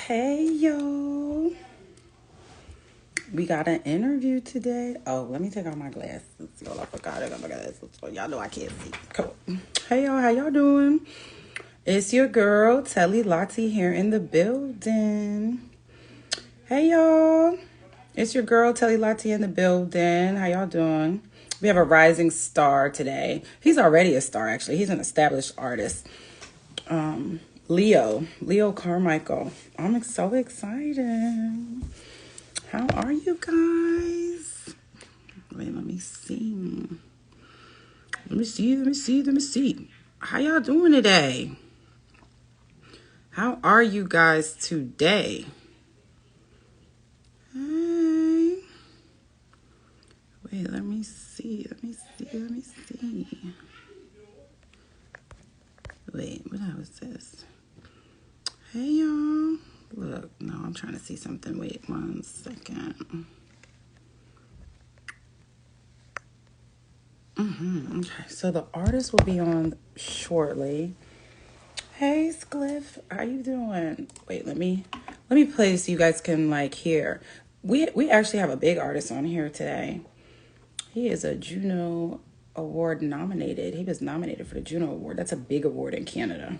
Hey, yo. We got an interview today. Oh, let me take off my glasses. Y'all, I forgot I got my glasses. So y'all know I can't see. Cool. Hey, y'all. How y'all doing? It's your girl, Telly Lottie, here in the building. Hey, y'all. It's your girl, Telly Lottie, in the building. How y'all doing? We have a rising star today. He's already a star, actually. He's an established artist. Leo Carmichael. I'm so excited. How are you guys? Wait, let me see. Let me see. How y'all doing today? How are you guys today? Hey. Wait, let me see. Wait, what was this? Hey, y'all. Look, no, I'm trying to see something. Wait 1 second. Okay, so the artist will be on shortly. Hey, Spliff, how you doing? Wait, let me play so you guys can hear. We actually have a big artist on here today. He is a Juno Award nominated. He was nominated for the Juno Award. That's a big award in Canada.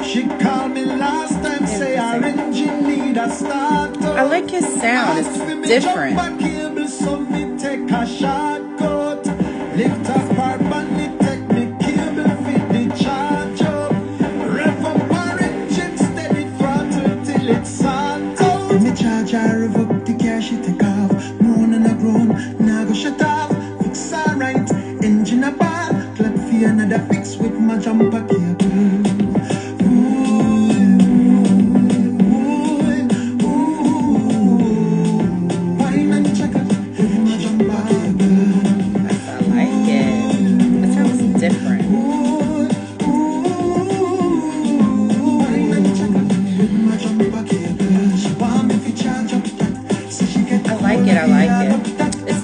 She called me last time, say our engine need a start. I like his sound. It's different. So me take a shortcut. Lift up our band, take me cable, fit the charge up. Rev up our engine, steady throttle till it's start out. Me charge her, rev up the car, she take off. Moon on the ground, now go shut off. Fix her right, engine a ball. Clap for another fix with my jumper cable.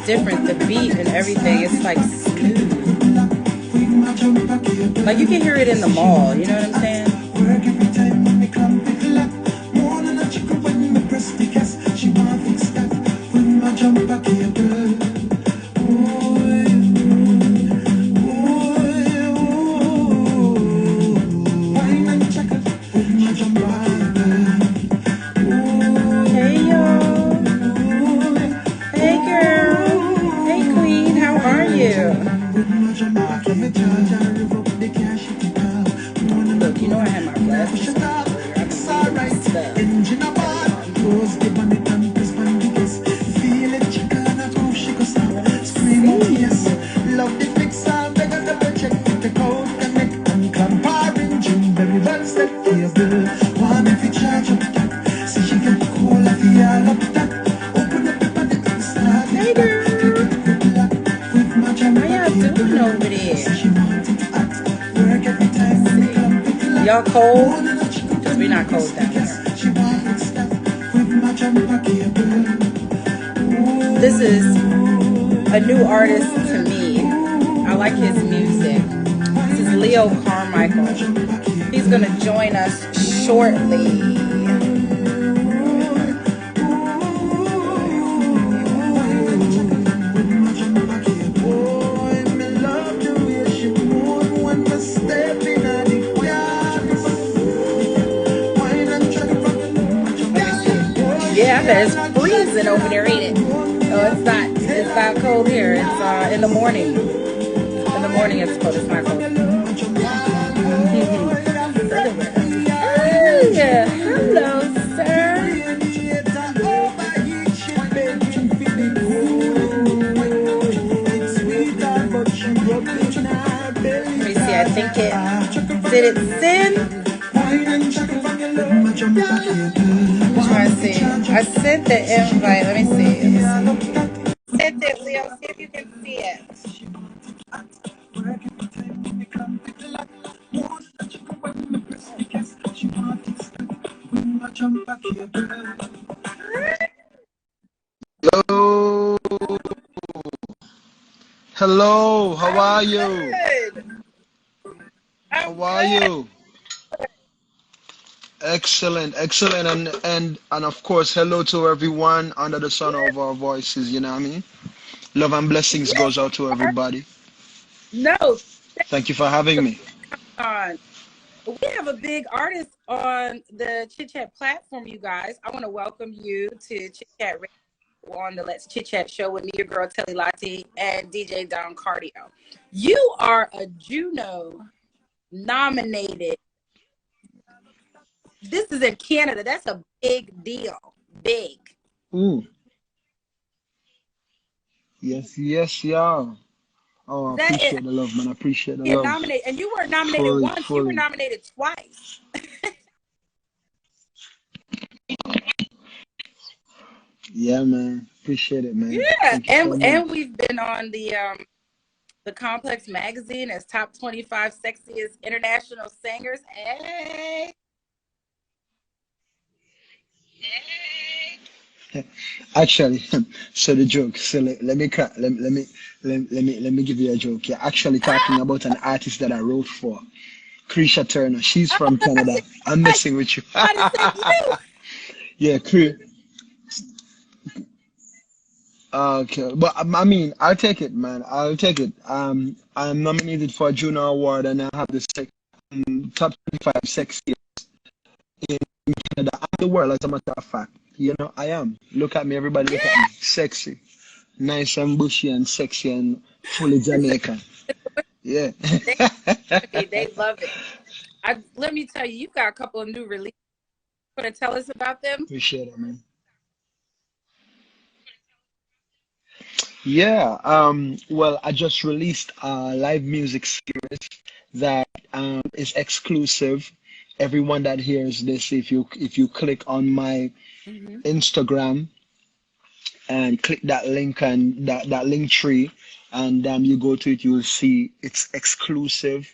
Different, the beat and everything, it's like smooth. Like you can hear it in the mall, you know what I'm saying? Y'all cold? Because we're not cold down here. This is a new artist to me. I like his music. This is Leo Carmichael. He's going to join us shortly. It's freezing over there, ain't it? Oh, it's not cold here. It's in the morning. In the morning it's cold. It's not cold. Hey, hello, sir. Let me see, I think did it sin? I sent the invite. Let me see. Send it, Leo. See if you can see it. Hello. Hello. How are you? Good. How are you? Excellent, excellent, and of course, hello to everyone under the sound of our voices. You know what I mean? Love and blessings Yes, goes out to everybody. no, Thank you for having me. on. We have a big artist on the Chit Chat platform, you guys. I want to welcome you to Chit Chat Radio on the Let's Chit Chat show with me, your girl Telly Lati, and DJ Don Cardio. You are a Juno nominated. This is in Canada. That's a big deal. Big. Ooh, yes, yes, yeah. Oh, I That is appreciate the love, man. I appreciate the get love. nominated, and you weren't nominated Fully, once. You were fully. nominated twice. Yeah, man. Appreciate it, man. Yeah, Thank you so and much. we've been on the Complex magazine as top 25 sexiest international singers. Hey, Actually, so the joke. So let me let me give you a joke. You're actually talking ah, about an artist that I wrote for, Krisha Turner. She's oh from my gosh, Canada. I'm I messing with you. about to say you. Yeah, okay, but I mean, I'll take it, man. I'll take it. I'm nominated for a Juno Award, and I have the top 25 sexiest in Canada and the world. As a matter of fact, I am. Look at me, everybody. Look at me, Yeah, sexy, nice and bushy and sexy and fully it's a, Jamaican. Yeah. they love it. Let me tell you, you got a couple of new releases. Want to tell us about them? Appreciate it, man. Yeah, well, I just released a live music series that is exclusive. Everyone that hears this, if you click on my Hmm. Instagram and click that link and that link tree, and you go to it, you will see it's exclusive.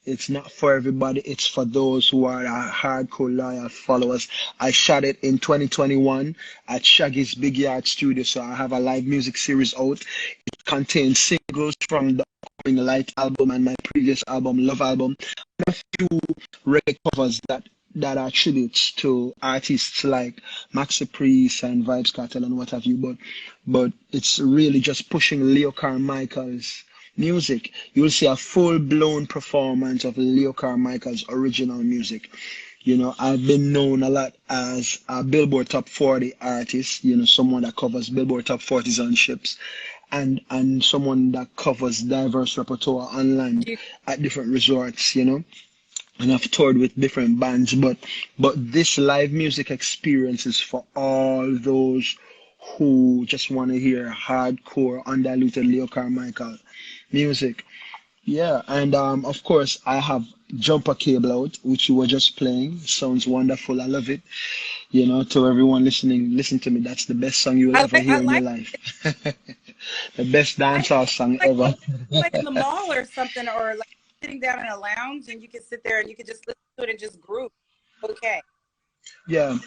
It's not for everybody. It's for those who are hardcore loyal followers. I shot it in 2021 at Shaggy's Big Yard Studio. So I have a live music series out. It contains singles from the upcoming Light album and my previous album, Love album, and a few reggae covers that are tributes to artists like Maxi Priest and Vibes Cartel and what have you. But it's really just pushing Leo Carmichael's music. You'll see a full-blown performance of Leo Carmichael's original music. I've been known a lot as a Billboard Top 40 artist, someone that covers Billboard Top 40s on ships and someone that covers diverse repertoire on land You, at different resorts. And I've toured with different bands, but this live music experience is for all those who just want to hear hardcore, undiluted Leo Carmichael music. Yeah, and of course I have Jumper Cable out, which you were just playing. Sounds wonderful. I love it. To everyone listening, listen to me. That's the best song you will ever I hear in your like life. The best I dancehall song like ever. like in the mall or something, or like sitting down in a lounge, and you can sit there and you can just listen to it and just group. Okay. Yeah.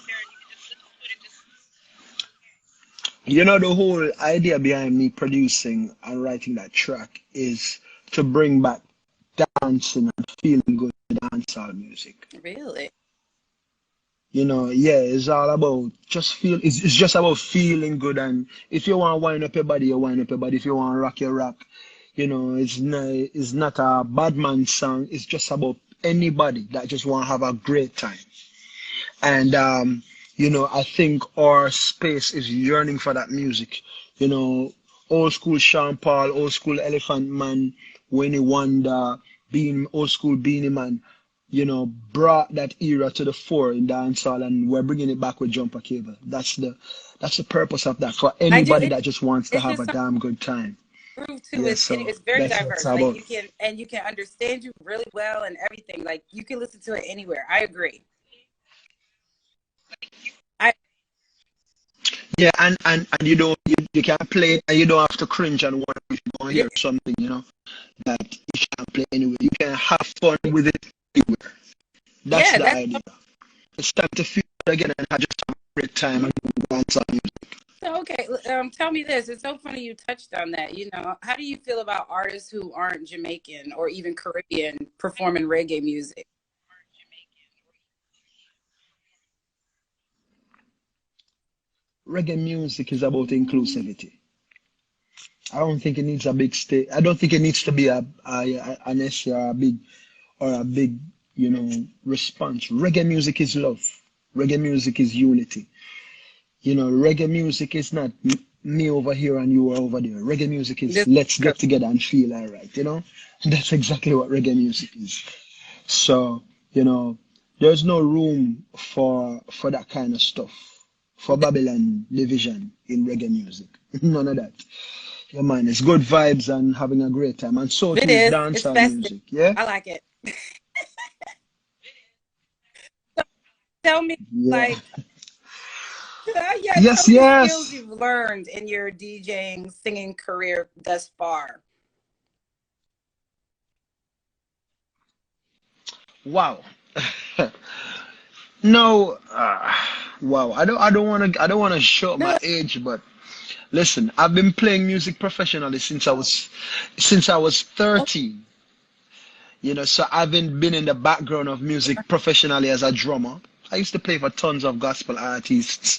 The whole idea behind me producing and writing that track is to bring back dancing and feeling good to dancehall music. Really? Yeah, it's all about it's just about feeling good, and if you want to wind up your body, you wind up your body. If you want to rock your rock. It's not a bad man song. It's just about anybody that just want to have a great time. And I think our space is yearning for that music. You know, old school Sean Paul, old school Elephant Man, Winnie Wonder, being old school Beanie Man, brought that era to the fore in dancehall, and we're bringing it back with Jumper Cable. That's the purpose of that for I do. anybody that just wants to It's have just a something damn good time. groove to Yeah, it. so It's very that's what it's diverse. Like about. you can understand you really well and everything. Like you can listen to it anywhere. I agree. I Yeah, and you can play it and you don't have to cringe and wonder if you're gonna yeah, hear something, that you can play anyway. You can have fun with it anywhere. That's yeah. the That's idea. It's time to feel it again and have just have a great time and dance on music. so okay. Tell me this. It's so funny you touched on that. How do you feel about artists who aren't Jamaican or even Caribbean performing reggae music? Reggae music is about inclusivity. I don't think it needs a big state. I don't think it needs to be an essay or a big, response. Reggae music is love. Reggae music is unity. Reggae music is not me over here and you are over there. Reggae music is This let's get together and feel all right. That's exactly what reggae music is. So, there's no room for that kind of stuff, for Babylon division in reggae music. None of that. Yeah, man, it's good vibes and having a great time. And so it too is is. It's dancehall festive. music. Yeah? I like it. Tell me, Yeah. like, yeah, Yes, tell me skills yes. you've learned in your DJing, singing career thus far. Wow. No, wow. I don't want to show my No. age, but listen, I've been playing music professionally since I was Oh, 13. So I've been in the background of music professionally as a drummer. I used to play for tons of gospel artists,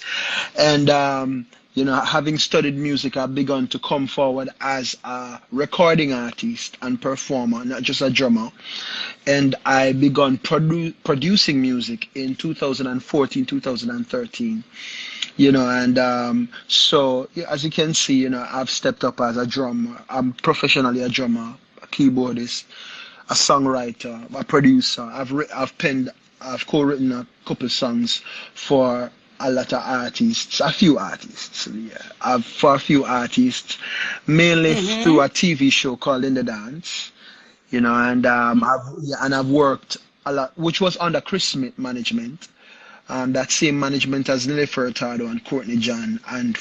and having studied music, I've begun to come forward as a recording artist and performer, not just a drummer. And I began producing music in 2014, 2013. And so yeah, as you can see, I've stepped up as a drummer. I'm professionally a drummer, a keyboardist, a songwriter, a producer. I've co-written a couple songs for a lot of artists, a few artists. Yeah, for a few artists, mainly through mm-hmm. a TV show called In the Dance. And I've worked a lot, which was under Chris Smith management. That same management as Nelly Furtado and Courtney John and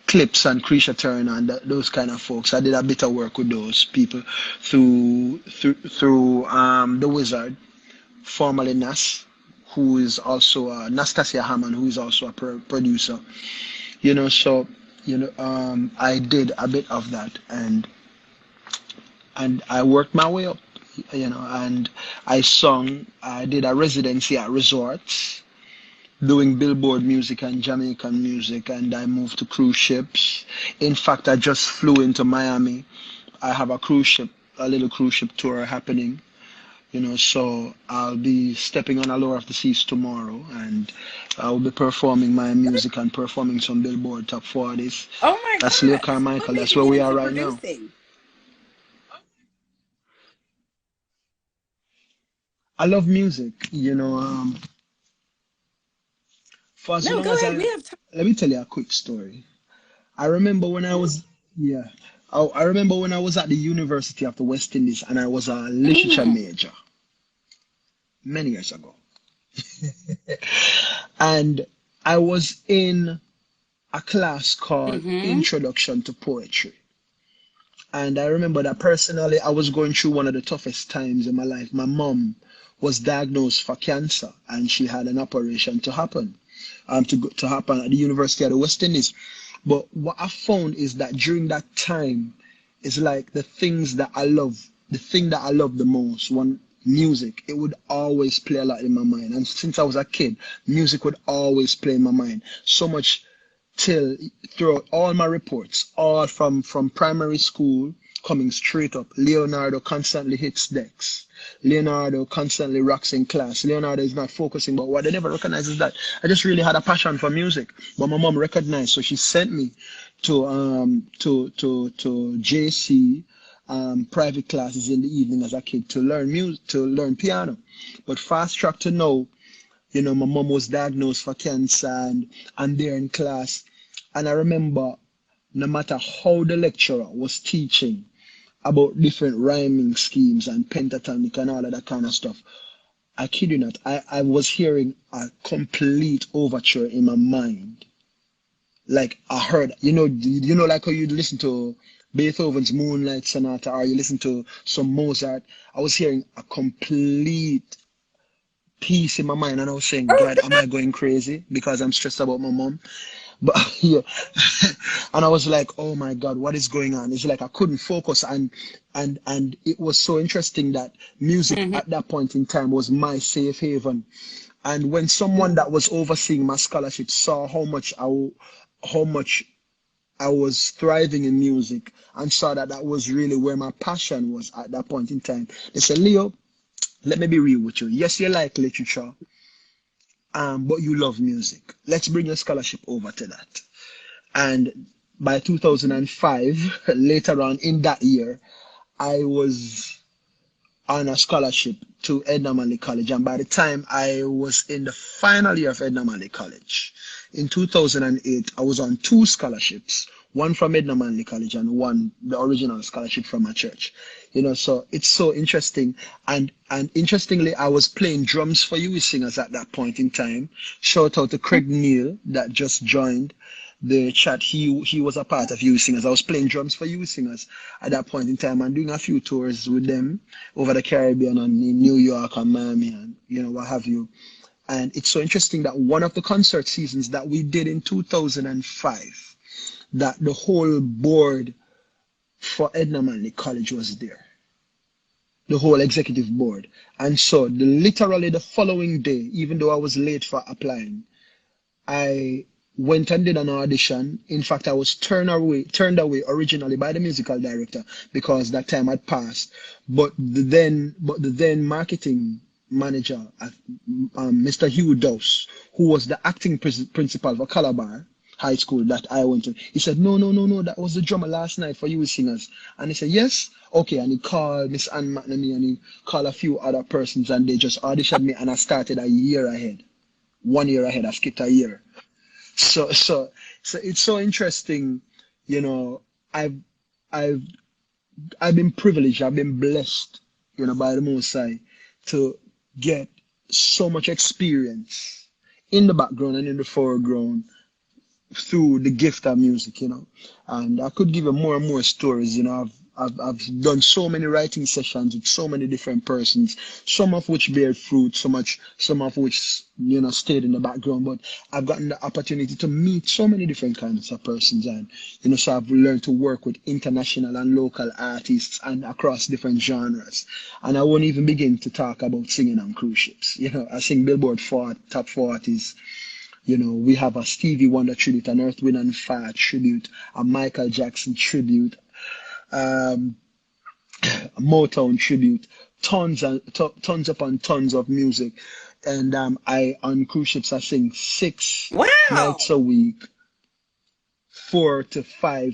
Clips and Krisha Turner and those kind of folks. I did a bit of work with those people through the Wizard, formerly Nas, who is also Nastasia Hammond, who is also a producer. So I did a bit of that, and I worked my way up. And I did a residency at resorts doing Billboard music and Jamaican music, and I moved to cruise ships. In fact, I just flew into Miami. I have a little cruise ship tour happening. So I'll be stepping on Allure of the Seas tomorrow, and I'll be performing my music and performing some Billboard Top 40s. Oh my That's Leo gosh. What Carmichael. made That's you where get we are into right now. producing? I love music. For as No, long go as ahead. We have time. let me tell you a quick story. I remember when I was, yeah, I remember when I was at the University of the West Indies and I was a literature Mm, major many years ago. And I was in a class called mm-hmm. Introduction to Poetry. And I remember that personally, I was going through one of the toughest times in my life. My mom was diagnosed for cancer and she had an operation to happen at the University of the West Indies. But what I found is that during that time, it's like the thing that I love the most, one music, it would always play a lot in my mind. And since I was a kid, music would always play in my mind. So much till throughout all my reports, all from primary school, coming straight up. Leonardo constantly hits decks. Leonardo constantly rocks in class. Leonardo is not focusing, but what they never recognize is that I just really had a passion for music. But my mom recognized, so she sent me to JC private classes in the evening as a kid to learn music, to learn piano. But fast track to now, my mom was diagnosed for cancer and I'm there in class. And I remember no matter how the lecturer was teaching about different rhyming schemes and pentatonic and all of that kind of stuff, I kid you not, I was hearing a complete overture in my mind. Like I heard, like how you listen to Beethoven's Moonlight Sonata or you listen to some Mozart. I was hearing a complete peace in my mind and I was saying, Oh, God, am I going crazy because I'm stressed about my mom? But yeah, and I was like, oh my God, what is going on? It's like I couldn't focus, and it was so interesting that music mm-hmm. at that point in time was my safe haven. And when someone that was overseeing my scholarship saw how much how much I was thriving in music and saw that that was really where my passion was at that point in time. They said, Leo, let me be real with you. Yes, you like literature, but you love music. Let's bring your scholarship over to that. And by 2005, later on in that year, I was on a scholarship to Edna Manley College. And by the time I was in the final year of Edna Manley College, in 2008, I was on two scholarships, one from Edna Manley College and one, the original scholarship from my church. So it's so interesting. And interestingly, I was playing drums for UWI Singers at that point in time. Shout out to Craig Neal that just joined the chat. He was a part of UWI Singers. I was playing drums for UWI Singers at that point in time and doing a few tours with them over the Caribbean and in New York and Miami and what have you. And it's so interesting that one of the concert seasons that we did in 2005, that the whole board for Edna Manley College was there, the whole executive board. And so literally the following day, even though I was late for applying, I went and did an audition. In fact, I was turned away originally by the musical director because that time had passed. But the then marketing manager, Mr. Hugh Dowse, who was the acting principal for Calabar High School that I went to, he said, no, that was the drummer last night for UWI Singers. And he said, yes, okay. And he called Miss Ann McNamee and he called a few other persons and they just auditioned me and I started a year ahead. 1 year ahead. I skipped a year. So it's so interesting. I've been privileged. I've been blessed, by the Most High to get so much experience in the background and in the foreground through the gift of music, and I could give you more and more stories. I've done so many writing sessions with so many different persons, some of which bear fruit, some of which stayed in the background, but I've gotten the opportunity to meet so many different kinds of persons, and so I've learned to work with international and local artists and across different genres. And I won't even begin to talk about singing on cruise ships. I sing Billboard top 40s. We have a Stevie Wonder tribute, an Earth, Wind and Fire tribute, a Michael Jackson tribute, Motown tribute, tons upon tons of music. And I on cruise ships I sing 6 nights a week, 4 to 5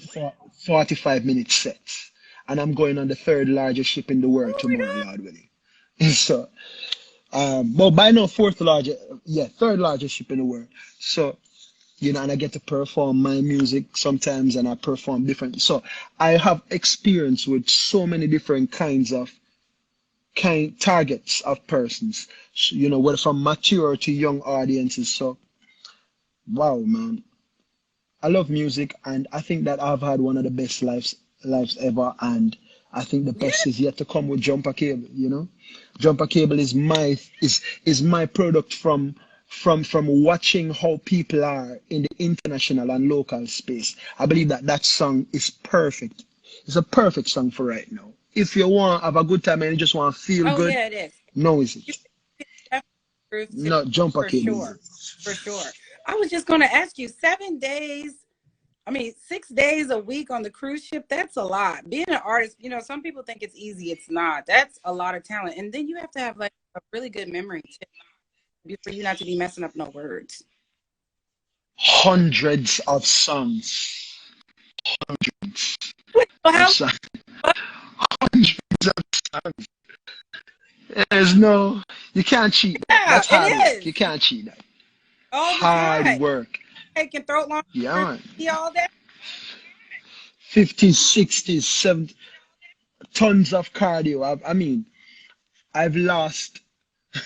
45-minute sets. And I'm going on the third largest ship in the world tomorrow, Lord willing. So well, by now third largest ship in the world. So and I get to perform my music sometimes, and I perform different. So I have experience with so many different targets of persons, whether from mature to young audiences. So, wow, man, I love music, and I think that I've had one of the best lives ever, and I think the best is yet to come with Jumper Cable. Jumper Cable is my product from watching how people are in the international and local space. I believe that song is perfect. It's a perfect song for right now. If you want to have a good time and you just want to feel good, yeah, it is. No, is it? No, Jumper Cable. For sure. I was just going to ask you, 7 days. 6 days a week on the cruise ship, that's a lot. Being an artist, some people think it's easy. It's not. That's a lot of talent. And then you have to have like a really good memory for you not to be messing up no words. Hundreds of songs. Hundreds of songs. Hundreds of songs. You can't cheat that. Yeah, that's hard work. You can't cheat that. All the hard time. Work. Taking throat long. Yeah. All that. 50s, 60s, 70s, tons of cardio. I've lost.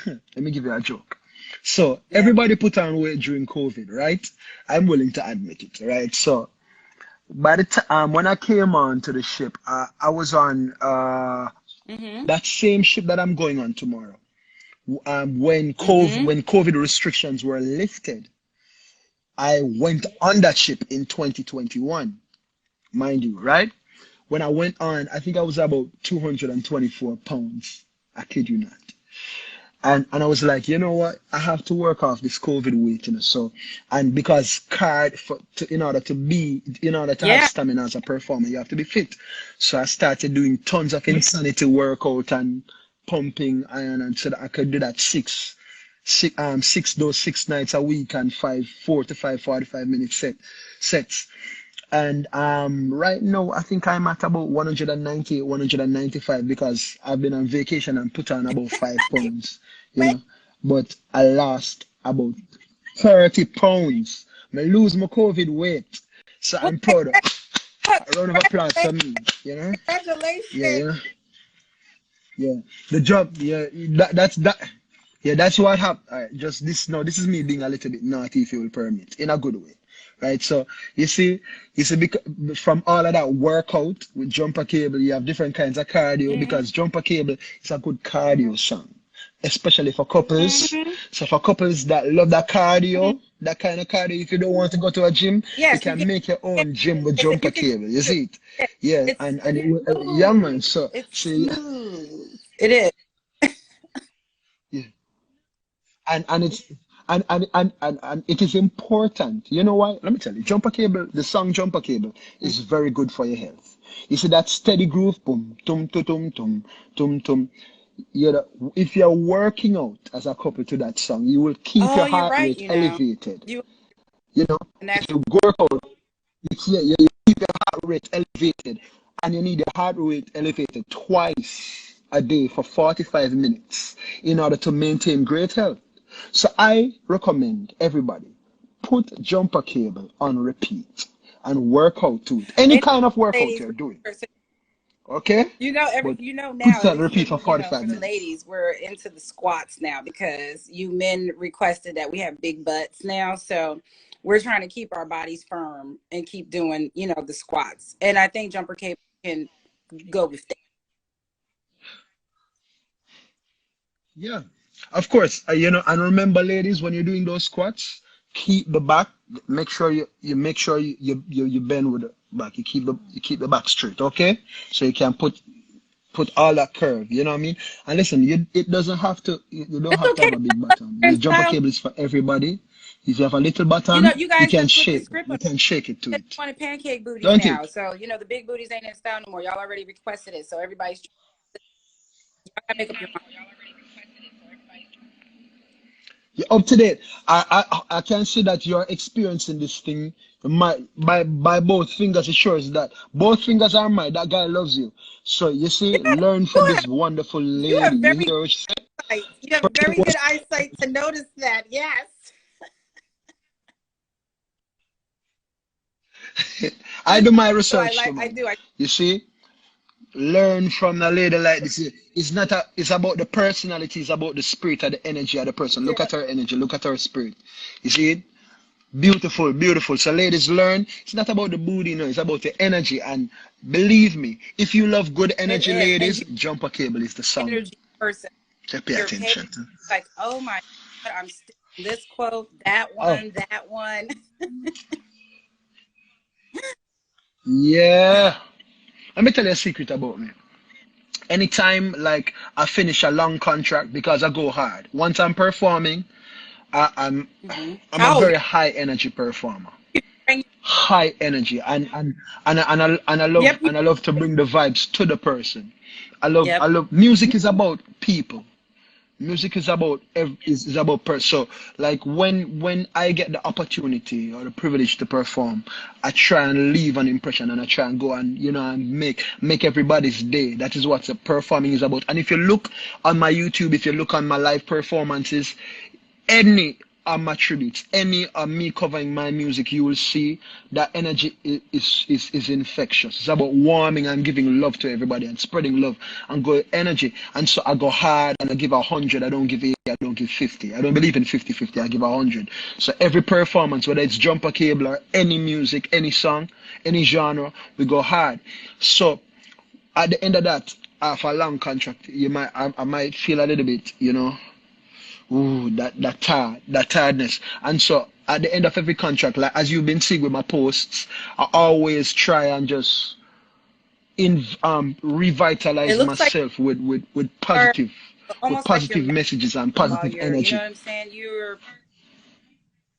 Let me give you a joke. So everybody put on weight during COVID, right? I'm willing to admit it, right? So by the time when I came on to the ship, I was on that same ship that I'm going on tomorrow. When COVID restrictions were lifted, I went on that ship in 2021, mind you, right? When I went on, I think I was about 224 pounds. I kid you not. And I was like, you know what? I have to work off this COVID weight, So, and because in order to have Yeah. stamina as a performer, you have to be fit. So I started doing tons of insanity workout and pumping iron, and so that I could do that those 6 nights a week and 4 to 5 45 minute sets. And right now, I think I'm at about 190, 195 because I've been on vacation and put on about 5 pounds, you Wait, know. But I lost about 30 pounds. I lose my COVID weight. So wait, I'm proud of what? a round of applause for me, Yeah, Congratulations. yeah. The job, yeah, that's that. Yeah, that's what happened. Just this, no, this is me being a little bit naughty, if you will permit, in a good way, right? So you see, from all of that workout with jumper cable, you have different kinds of cardio Hmm. because jumper cable is a good cardio song, especially for couples. Hmm. So for couples that love that Hmm. cardio, that kind of cardio, if you don't want to go to a gym, you Yes, you can get make your it. own gym with If you jumper can cable. You do see it? it, Yeah, it's and it will, yeah, man. smooth. So It's see, smooth. It is. yeah. and it's and it is important. You know why? Let me tell you, jumper cable, the song jumper cable is very good for your health. You see that steady groove, boom, tum tum tum tum tum tum. You know, if you're working out as a couple to that song, you will keep Oh, your you're heart right. rate elevated. You You know, and if that's you work out, you keep your heart rate elevated, and you need your heart rate elevated twice a day for 45 minutes in order to maintain great health. So I recommend everybody put jumper cable on repeat and work out to it. Any and kind of workout ladies. you're doing, okay? But put Now it on for repeat for for 45 the minutes. ladies, we're into the squats now because you men requested that we have big butts now, so we're trying to keep our bodies firm and keep doing the squats. And I think jumper cable can go with that. Yeah, of course. And remember, ladies, when you're doing those squats, keep the back. Make sure you make sure you bend with the back. You keep the back straight, okay? So you can put all that curve. You know what I mean? And listen, it doesn't have to. You don't It's have to okay have to a big bottom. The jumper style. cable is for everybody. If you have a little bottom, You you guys can done flipped the shake. script on You can shake it to it. it, Wanted pancake booties don't now, it? so the big booties ain't in style no more. Y'all already requested it, so everybody's trying to make up your mind. You're up to date. I can see that you're experiencing this thing. By both fingers, it shows that both fingers are mine. That guy loves you. So you see, learn from You this wonderful you lady. have You very hear what she eyesight. You have said? very good eyesight to notice that. Yes. I do my research I too, like. I man. do. I You see, learn from a lady like this. It's not a. It's about the personality. It's about the spirit and the energy of the person. do. Look at her energy. Look at her spirit. You see it? Beautiful, beautiful. So, ladies, learn. It's not about the booty, no. It's about the energy. And believe me, if you love good It energy, is, and ladies, you're Jumper Cable is the an song energy person. to pay You're paid attention to. like, oh my God, I'm still this quote, that Oh, one, that one. yeah. Let me tell you a secret about me. Anytime, like, I finish a long contract because I go hard. Once I'm performing, I, I'm Hmm. I'm a Oh, very high energy performer. you High energy, yep, and I love to bring the vibes to the person. I yep. love music is about people. Music is about is about so like when I get the opportunity or the privilege to perform, I try and leave an impression and I try and go and and make everybody's day. That is what the performing is about. And if you look on my YouTube, if you look on my live performances, any of my tributes, any of me covering my music, you will see that energy is infectious. It's about warming and giving love to everybody and spreading love and go energy. And so I go hard and I give 100. I don't give 80. I don't give 50. I don't believe in 50-50. I give 100. So every performance, whether it's jumper cable or any music, any song, any genre, we go hard. So at the end of that, after a long contract, I might feel a little bit, ooh, that tiredness. And so at the end of every contract, like as you've been seeing with my posts, I always try and just in It revitalize looks like myself with you're positive. with almost like positive you're messages and while positive you're, you know energy. what I'm saying?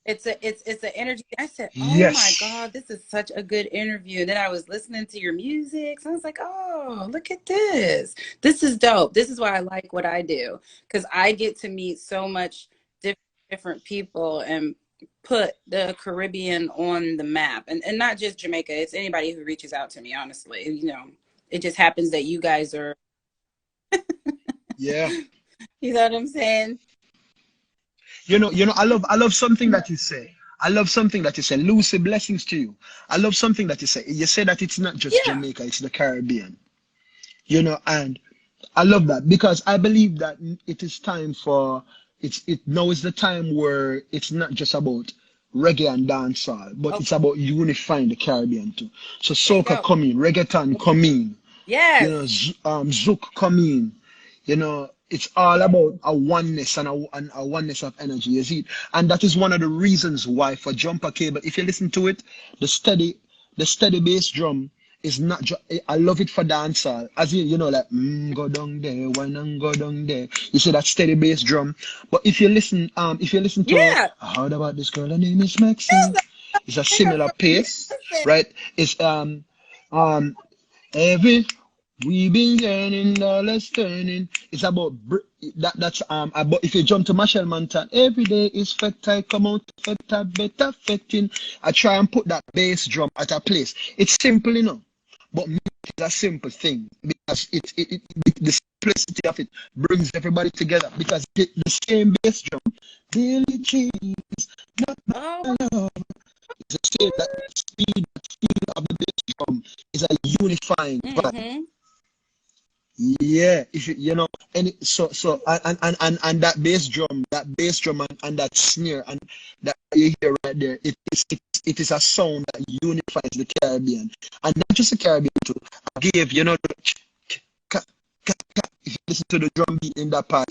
It's an energy. I said, oh my Yes. God, this is such a good interview. Then I was listening to your music. So I was like, oh, look at this. This is dope. This is why I like what I do. Because I get to meet so much different people and put the Caribbean on the map. And not just Jamaica. It's anybody who reaches out to me, honestly. You know, it just happens that you guys are, Yeah. you know what I'm saying? I love something that you say. I love something that you say. Lucy, blessings to you. I love something that you say. You say that it's not just Yeah. Jamaica, it's the Caribbean. And I love that because I believe that it is time for it now is the time where it's not just about reggae and dancehall, but Oh, it's about unifying the Caribbean too. So there you soca go. come in, reggaeton come in, Yes. zouk come in. It's all about a oneness and a oneness of energy, you see. And that is one of the reasons why for Jumper Cable, if you listen to it, the steady bass drum is not just, I love it for dancehall. As in, like, go down there, why not go down there? You see that steady bass drum. But if you listen to, Yeah. I heard about this girl, her name is Maxine. It's a similar pace, right? It's, um, every we been learning, dollars turning. It's about that's about if you jump to Marshall Mountain, every day is feta, come out feta, better fetting. I try and put that bass drum at a place. It's simple, but music is a simple thing because the simplicity of it brings everybody together because the same bass drum, daily changes, not Oh, my love. It's the same that speed, that feel of the bass drum is a unifying vibe. mm-hmm. Yeah, if and that bass drum and that snare and that you hear right there, it is a sound that unifies the Caribbean and not just the Caribbean too. I gave if you listen to the drum beat in that part,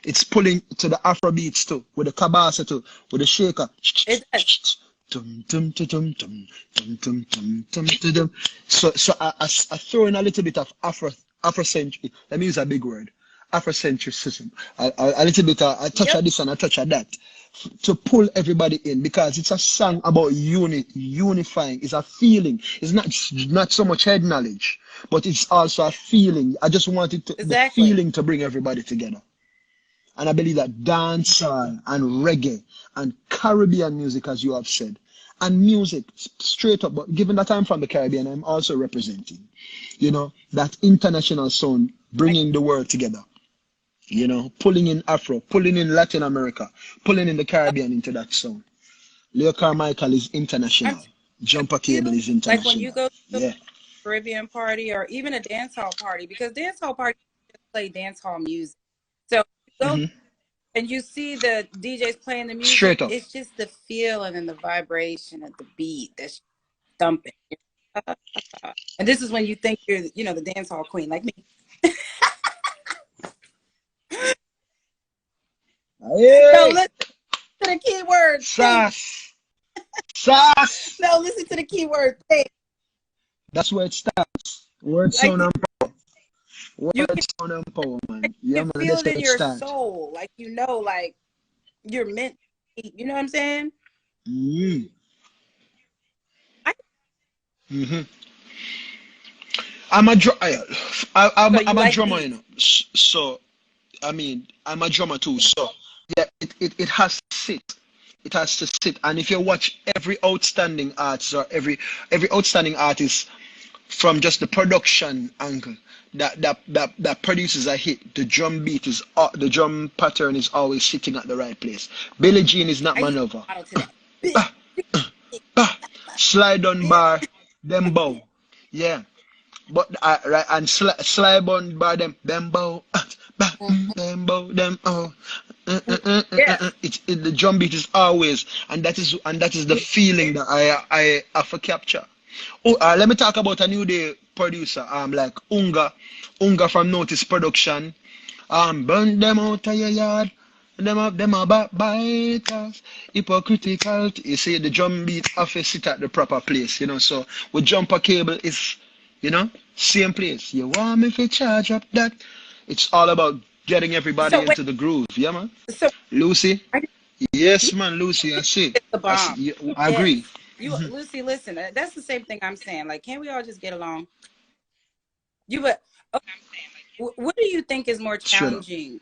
it's pulling to the Afro beats too, with the kabasa too, with the shaker. It does. Tum, tum, tum, tum, tum, tum, tum, tum, tum, tum, tum. So I throw in a little bit of Afrocentric. Let me use a big word. Afrocentricism. A little bit. I touch Yep. of this and I touch of that to pull everybody in because it's a song about unifying. It's a feeling. It's not so much head knowledge, but it's also a feeling. I just wanted the Exactly. feeling to bring everybody together. And I believe that dancehall and reggae and Caribbean music, as you have said, and music straight up, but given that I'm from the Caribbean, I'm also representing, that international sound, Like, bringing the world together, pulling in Afro, pulling in Latin America, pulling in the Caribbean into that sound. Leo Carmichael is I'm international. Jumper telling Cable you, is like when you international. go to a Yeah. Caribbean party or even a dance hall party, because dance hall parties just play dance hall music. So you go hmm and you see the DJs playing the music, Straight up. it's just the feeling and the vibration of the beat that's thumping. And this is when you think you're, the dance hall queen, like me. No, Hey! listen to the keyword. Think. Sass! Sass! No, listen to the keyword. Think. That's where it starts. Word, sound, Like and you word, sound, and power, man. Yeah, can man, feel that's it where in it your starts. soul. Like, like you're meant to eat. You know what I'm saying? Mm. I, hmm I'm a dr- so you I'm a like drummer, beats. So I mean, I'm a drummer too. So yeah, it has to sit. It has to sit. And if you watch every outstanding artist or every outstanding artist from just the production angle that produces a hit, the drum pattern is always sitting at the right place. Billie Jean is not I used to maneuver. model to that. Big, Bah, bah, slide on bar, them bow. Yeah. But right and slide on bar them bow. Bah, them bow, them oh. yeah. The drum beat is always and that is the feeling that I have to capture. Oh, let me talk about a new day producer. Like Unga from Notice Production. Burn them out of your yard. Them are backbiters, hypocritical. You see, the drum beat have to sit at the proper place, So with Jumper Cable is, same place. You want me to charge up that? It's all about getting everybody So wait, into the groove. Yeah, man. so Lucy. I, Yes, man, Lucy. I see. it's the I see. bomb. Yeah, I agree. Yes. You, Lucy, listen, that's the same thing I'm saying. Like, can't we all just get along? You, but okay, what do you think is more Straight up. challenging,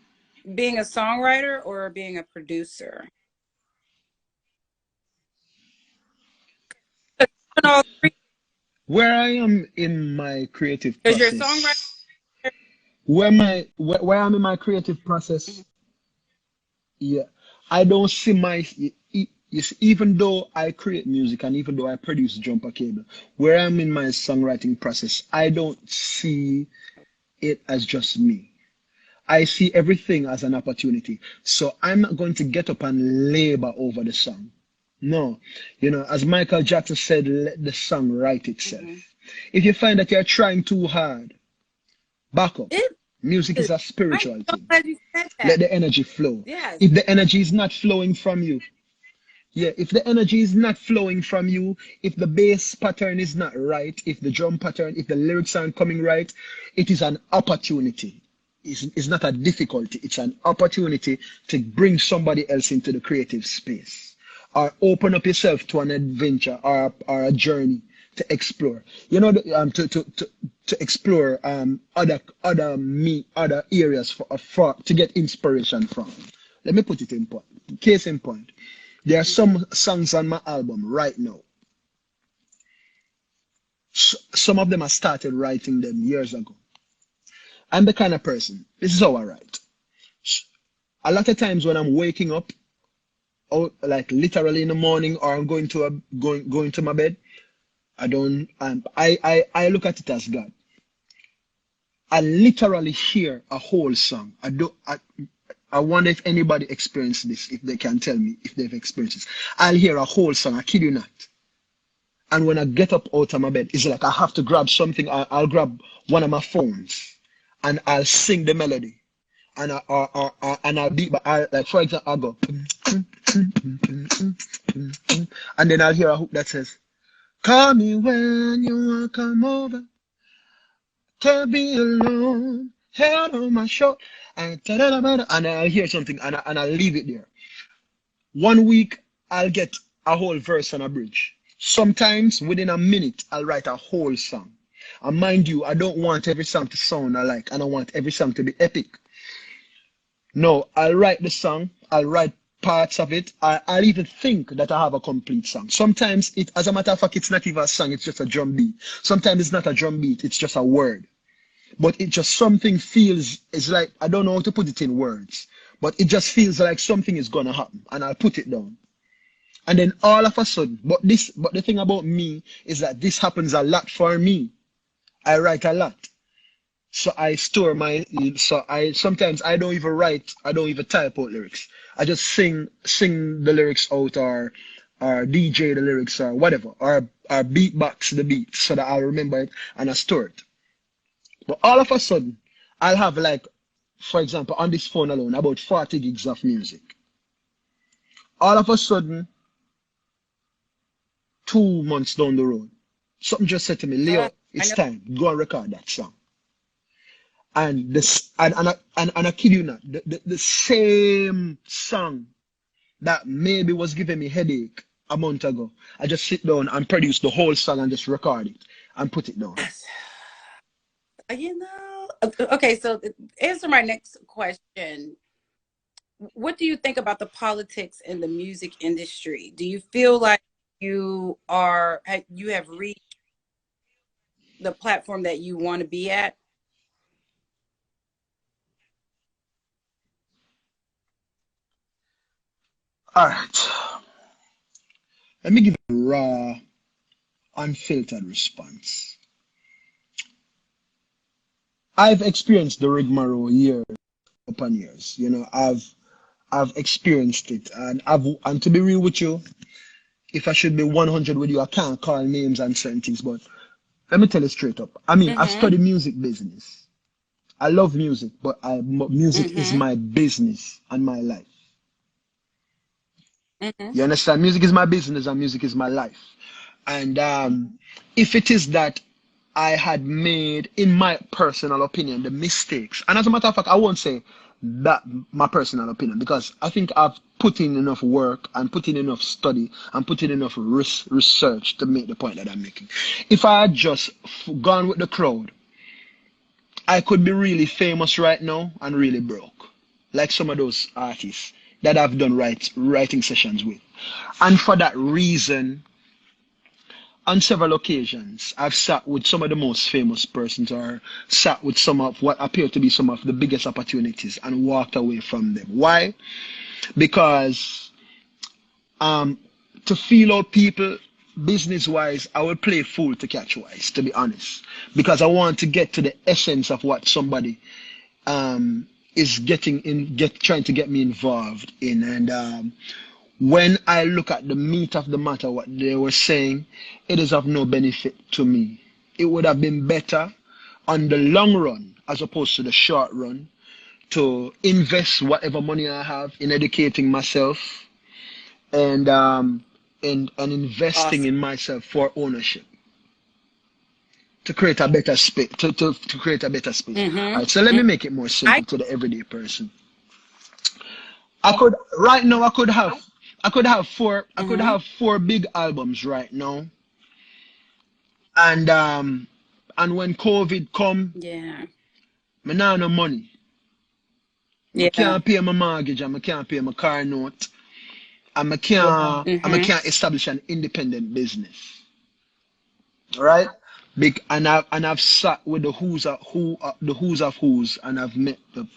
being a songwriter or being a producer? All three, Where I am in my creative because you're a songwriter. process, where I'm in my creative Mhm. process, yeah, I don't see you see, even though I create music and even though I produce Jumper Cable, where I'm in my songwriting process, I don't see it as just me. I see everything as an opportunity. So I'm not going to get up and labor over the song. No. As Michael Jackson said, let the song write itself. Mhm. If you find that you're trying too hard, back up. It Music is. is a I'm spiritual so thing. glad you said Let that. the energy flow. Yes. If the energy is not flowing from you, yeah, if the energy is not flowing from you, if the bass pattern is not right, if the drum pattern, if the lyrics aren't coming right, it is an opportunity. It's not a difficulty, it's an opportunity to bring somebody else into the creative space or open up yourself to an adventure or a journey to explore. To explore other areas for to get inspiration from. Let me put it in point. Case in point. There are some songs on my album right now. Some of them I started writing them years ago. I'm the kind of person, this is how I write. A lot of times when I'm waking up, or like literally in the morning, or I'm going to my bed, I don't I look at it as God. I literally hear a whole song. I wonder if anybody experienced this, if they can tell me if they've experienced this. I'll hear a whole song, I kid you not. And when I get up out of my bed, it's like I have to grab something. I'll grab one of my phones and I'll sing the melody. And and I'll beat, but like for example, I'll go, and then I'll hear a hook that says, "Call me when you want to come over. Can't be alone. Head on my shoulder." And I'll hear something and I'll leave it there. 1 week, I'll get a whole verse and a bridge. Sometimes within a minute, I'll write a whole song. And mind you, I don't want every song to sound alike. I don't want every song to be epic. No, I'll write the song. I'll write parts of it. I'll even think that I have a complete song. Sometimes, as a matter of fact, it's not even a song. It's just a drum beat. Sometimes it's not a drum beat. It's just a word. But it just something feels, it's like, I don't know how to put it in words, but it just feels like something is gonna happen, and I'll put it down. And then all of a sudden, but the thing about me is that this happens a lot for me. I write a lot. So I store so sometimes I don't even write, I don't even type out lyrics. I just sing the lyrics out or DJ the lyrics or whatever, or beatbox the beat so that I'll remember it and I store it. But all of a sudden, I'll have like, for example, on this phone alone, about 40 gigs of music. All of a sudden, 2 months down the road, something just said to me, Leo, I it's know. time. Go and record that song. And this and I kid you not, the same song that maybe was giving me headache a month ago, I just sit down and produce the whole song and just record it and put it down. You know, okay, so answer my next question. What do you think about the politics in the music industry? Do you feel like you have reached the platform that you want to be at? All right. Let me give a raw, unfiltered response. I've experienced the rigmarole years upon years. I've experienced it, and to be real with you, if I should be 100 with you, I can't call names and certain things, but let me tell you straight up. I mean, I've Mm-hmm. studied music business. I love music, but music is Mm-hmm. my business and my life. Mm-hmm. You understand? Music is my business and music is my life. And if it is that I had made, in my personal opinion, the mistakes, and as a matter of fact, I won't say That my personal opinion, because I think I've put in enough work and put in enough study and put in enough research to make the point that I'm making. If I had just gone with the crowd, I could be really famous right now and really broke, like some of those artists that I've done writing sessions with. And for that reason, on several occasions, I've sat with some of the most famous persons or sat with some of what appear to be some of the biggest opportunities and walked away from them. Why? Because to feel out people business wise, I will play fool to catch wise, to be honest. Because I want to get to the essence of what somebody is trying to get me involved in. And when I look at the meat of the matter, what they were saying, it is of no benefit to me. It would have been better on the long run, as opposed to the short run, to invest whatever money I have in educating myself and investing in myself for ownership to create a better space. To create a better space. All right, so let me make it more simple to the everyday person. I could have four big albums right now, and when COVID come, me nah no money. I can't pay my mortgage and I can't pay my car note, and I can't establish an independent business. All right, big, and I've sat with the who's of who's, and I've met the,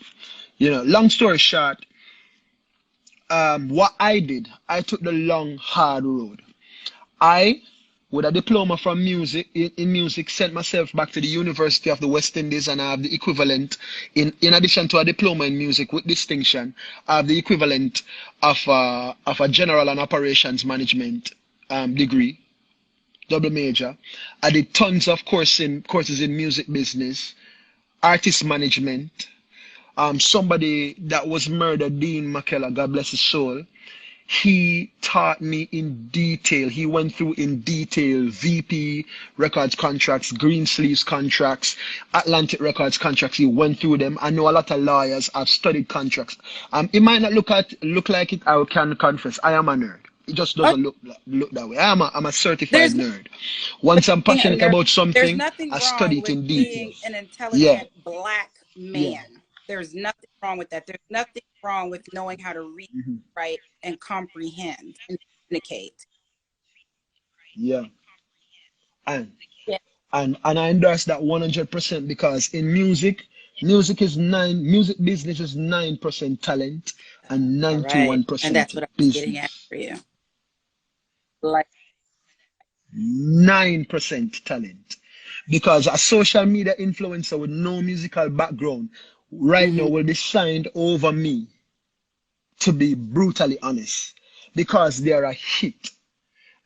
long story short. What I did, I took the long, hard road. I, with a diploma from music, in music, sent myself back to the University of the West Indies, and I have the equivalent, in addition to a diploma in music with distinction, I have the equivalent of a general and operations management degree, double major. I did tons of courses in music business, artist management. Somebody that was murdered, Dean McKellar, God bless his soul, he taught me in detail. He went through in detail VP Records contracts, Green Sleeves contracts, Atlantic Records contracts. He went through them. I know a lot of lawyers. I've studied contracts. It might not look like it. I can confess, I am a nerd. It just doesn't look that way. I'm a certified nerd. Once I'm passionate about something, I study it in detail. Being an intelligent black man. There's nothing wrong with that. There's nothing wrong with knowing how to read, write, and comprehend and communicate. Yeah. And I endorse that 100% because in music business is 9% talent and 91% business. And that's what I was getting at for you. Like 9% talent. Because a social media influencer with no musical background right now will be signed over me, to be brutally honest, because they're a hit,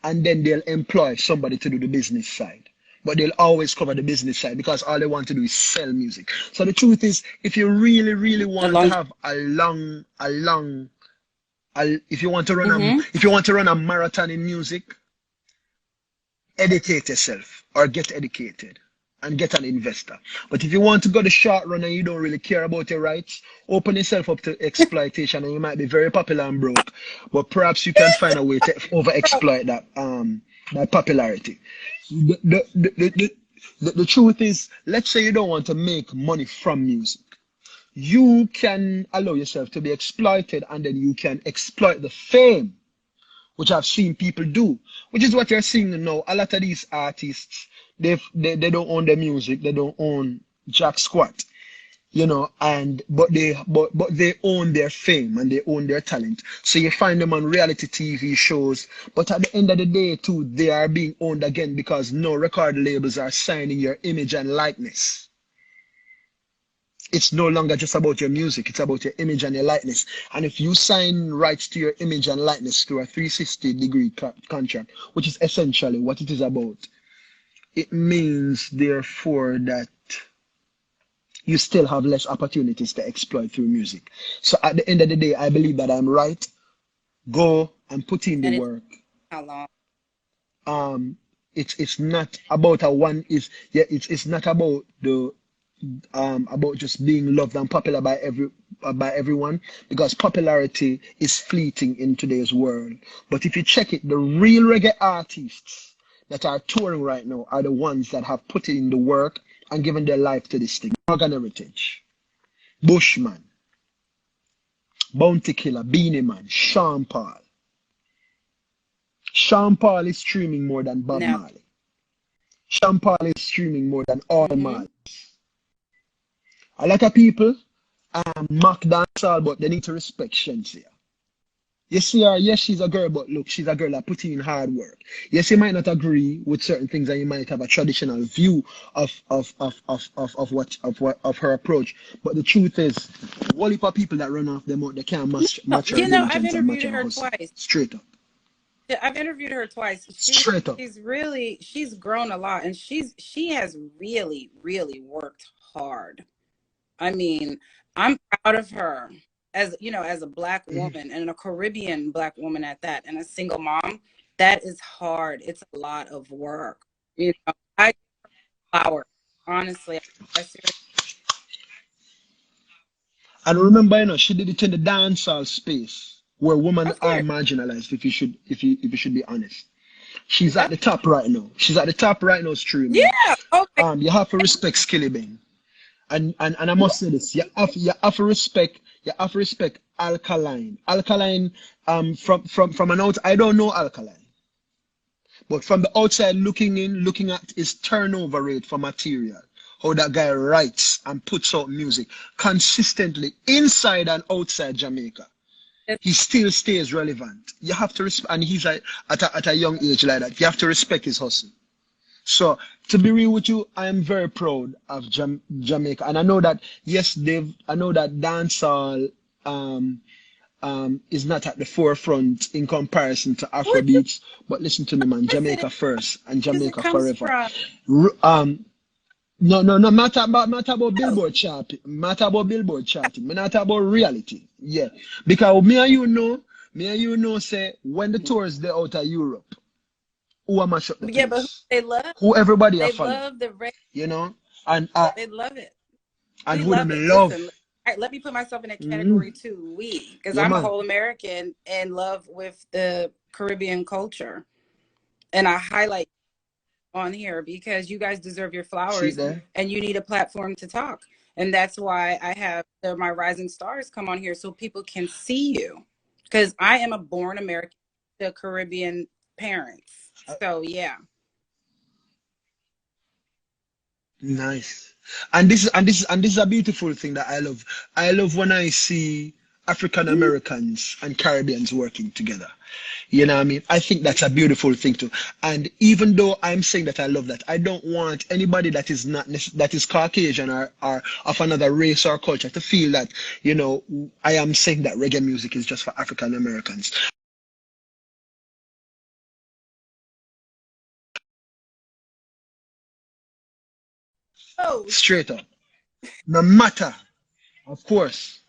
and then they'll employ somebody to do the business side, but they'll always cover the business side because all they want to do is sell music. So the truth is, if you really want to have if you want to run a marathon in music, educate yourself or get educated and get an investor. But if you want to go the short run and you don't really care about your rights, open yourself up to exploitation, and you might be very popular and broke, but perhaps you can find a way to over-exploit that popularity. The truth is, let's say you don't want to make money from music. You can allow yourself to be exploited, and then you can exploit the fame, which I've seen people do, which is what you're seeing now. A lot of these artists, they don't own their music, they don't own jack squat, but they own their fame and they own their talent. So you find them on reality TV shows, but at the end of the day too, they are being owned again because no record labels are signing your image and likeness. It's no longer just about your music, it's about your image and your likeness. And if you sign rights to your image and likeness through a 360-degree contract, which is essentially what it is about, it means, therefore, that you still have less opportunities to exploit through music. So at the end of the day, I believe that I'm right. Go and put in the work. How long? It's not about it's not about about just being loved and popular by everyone, because popularity is fleeting in today's world. But if you check it, the real reggae artists that are touring right now are the ones that have put in the work and given their life to this thing. Morgan Heritage, Bushman, Bounty Killer, Beanie Man, Sean Paul. Sean Paul is streaming more than Bob Now, Marley. Sean Paul is streaming more than all Marley. A lot of people mock dancehall, but they need to respect Shensia. You see her, yes, she's a girl, but look, she's a girl that put in hard work. Yes, you might not agree with certain things, and you might have a traditional view of her approach. But the truth is, a whole heap of people that run off them out, they can't match her you know, I've diligence and match interviewed her her hustle. twice. Straight up. Yeah, I've interviewed her twice. Straight up. She's grown a lot, and she has really, really worked hard. I mean, I'm proud of her as, you know, as a Black woman, and a Caribbean Black woman at that, and a single mom. That is hard. It's a lot of work. You know, I give her flowers, honestly. I seriously. And remember, you know, she did it in the dancehall space where women Of are course. marginalized. If you should be honest, she's at the top right now. She's at the top right now, streaming. Yeah. Okay. You have to respect Skilly Bang. And I must say this, you have to respect Alkaline. Alkaline, from an out, I don't know Alkaline, but from the outside looking in, looking at his turnover rate for material, how that guy writes and puts out music consistently inside and outside Jamaica, he still stays relevant. You have to respect, and he's at a young age like that. You have to respect his hustle. So, to be real with you, I am very proud of Jamaica, and I know that, yes, I know that dancehall is not at the forefront in comparison to Afrobeats, but listen to me, man, Jamaica first and Jamaica forever. No, matter about Billboard charting, matter about Billboard charting, me not about reality, yeah, because me and you know, say when the tours they out of Europe. Who am I shut the Yeah, but place? they love. Who everybody They are following, love the reggae. you know, and They love it. and We who them love it. love. Listen, let me put myself in a category too. Because Yeah, I'm a man. whole American in love with the Caribbean culture, and I highlight on here because you guys deserve your See flowers, there? and you need a platform to talk. And that's why I have my rising stars come on here so people can see you. Because I am a born American, the Caribbean parents. So yeah. Nice. And this is a beautiful thing that I love. I love when I see African Americans and Caribbeans working together. You know what I mean? I think that's a beautiful thing too. And even though I'm saying that I love that, I don't want anybody that is not that is Caucasian or of another race or culture to feel that, you know, I am saying that reggae music is just for African Americans. Oh, Straight up. No matter, of course.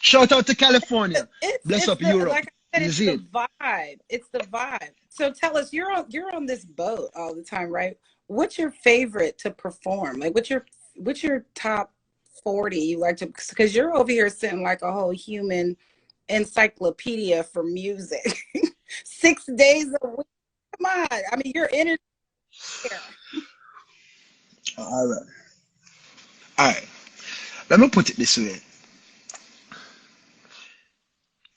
Shout out to California. Bless it's up the, Europe. like I said, You it's see the it? vibe. It's the vibe. So tell us, you're on this boat all the time, right? What's your favorite to perform? Like, what's your top 40 you like to? Because you're over here sitting like a whole human encyclopedia for music, 6 days a week. Come on, I mean, you're in it here. All right. All right. Let me put it this way.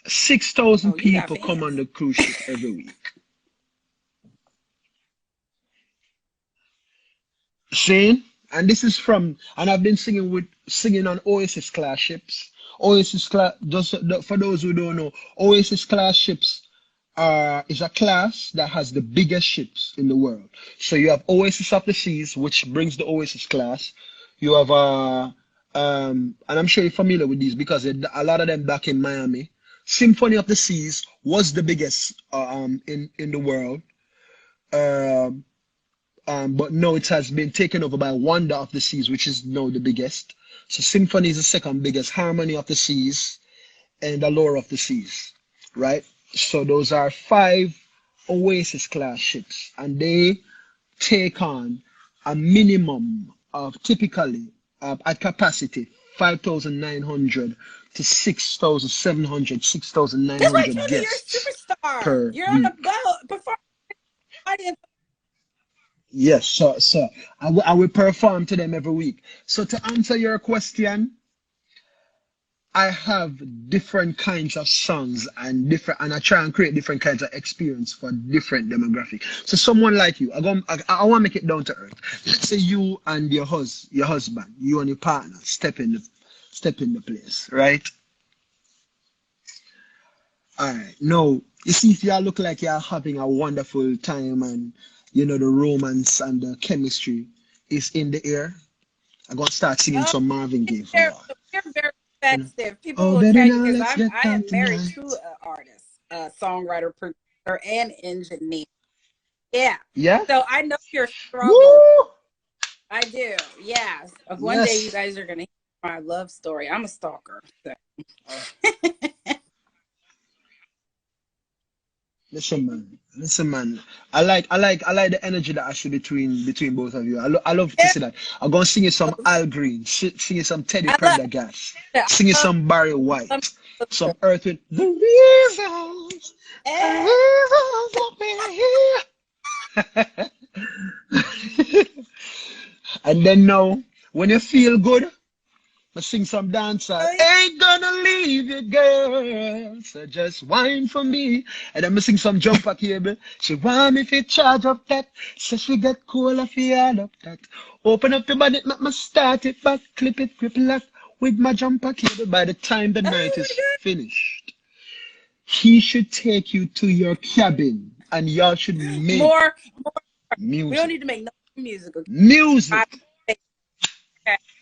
6,000 Oh, you got people come on fans. the cruise ship every week. See? And this is from, and I've been singing on Oasis class ships. Oasis class, just for those who don't know, Oasis class ships is a class that has the biggest ships in the world. So you have Oasis of the Seas, which brings the Oasis class. You have and I'm sure you're familiar with these because a lot of them back in Miami. Symphony of the Seas was the biggest in the world. Um, but now it has been taken over by Wonder of the Seas, which is now the biggest. So Symphony is the second biggest, Harmony of the Seas, and Allure of the Seas, right? So those are 5 Oasis class ships, and they take on a minimum of typically at capacity 5,900 to 6,700, six thousand nine That's right, hundred Kevin. You're guests a superstar. per You're on the week. performance audience. Yes, so I will perform to them every week. So to answer your question, I have different kinds of songs and I try and create different kinds of experience for different demographic. So someone like you, I want to make it down to earth. Let's say you and your husband, you and your partner step in the place, right? All right. Now, you see, if you look like you're having a wonderful time and the romance and the chemistry is in the air, I'm gonna start singing Oh, some Marvin Gaye for you're, y'all. you're very You know? festive. People Oh, will baby, tell you now because let's get I down am married to tonight. an artist, a songwriter, producer, and engineer. Yeah. Yeah? So I know your struggle. Woo! I do. Yes. One day you Yes. guys are gonna hear my love story. I'm a stalker. So. Listen, man. I like the energy that I see between both of you. I love to Yeah, see that. I'm gonna sing you some Al Green, sing you some Teddy I love Pendergast, it. sing you I some Barry love White, some it. Earth with the reasons, the Eh, reasons that we're here. And then now, when you feel good, I sing some dancehall. oh, yeah. Ain't gonna leave you, girl. So just whine for me. And then I sing some jumper cable. She want me if you charge up that. So she get cool if you add up that. Open up your body, make me start it back. Clip it, grip lock with my jumper cable. By the time the night Oh is my God. finished, he should take you to your cabin and y'all should make More. We don't music. need to make no music. Music. Okay.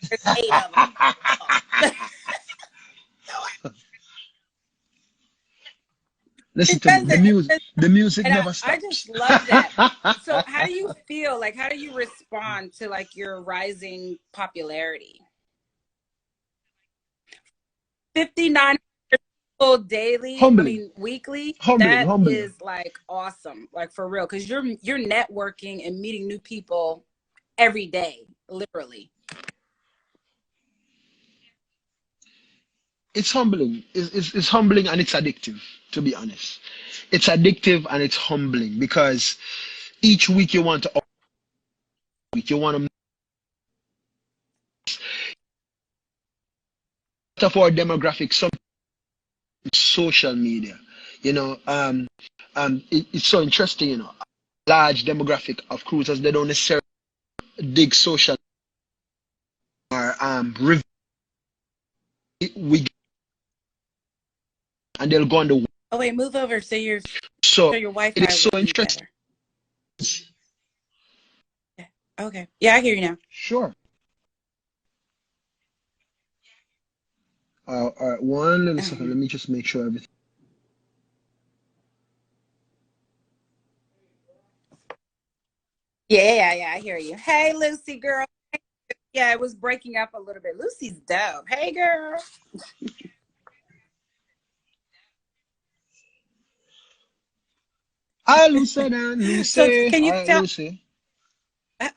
There's 8 of them. Listen to me. Because The music and never I just stops. love that. So how do you feel? Like how do you respond to like your rising popularity? 59 people daily, I Humbling, mean weekly, humbling, that humbling. is like awesome. Like for real. Because you're networking and meeting new people every day, literally. It's humbling. It's humbling and it's addictive, to be honest. It's addictive and it's humbling because each week you want to of our demographic, some social media. You know, it's so interesting, large demographic of cruisers, they don't necessarily dig social or we and they'll go on the Oh wait, move over so so your it Wi-Fi is so will be interesting. better. Yeah. Okay. Yeah, I hear you now. Sure. All right, one little second. Um, Let me just make sure everything. yeah, I hear you. Hey, Lucy, girl. Yeah, it was breaking up a little bit. Lucy's dope. Hey, girl. Hi, Lucy and So, Lucy. can All you right, tell Lucy.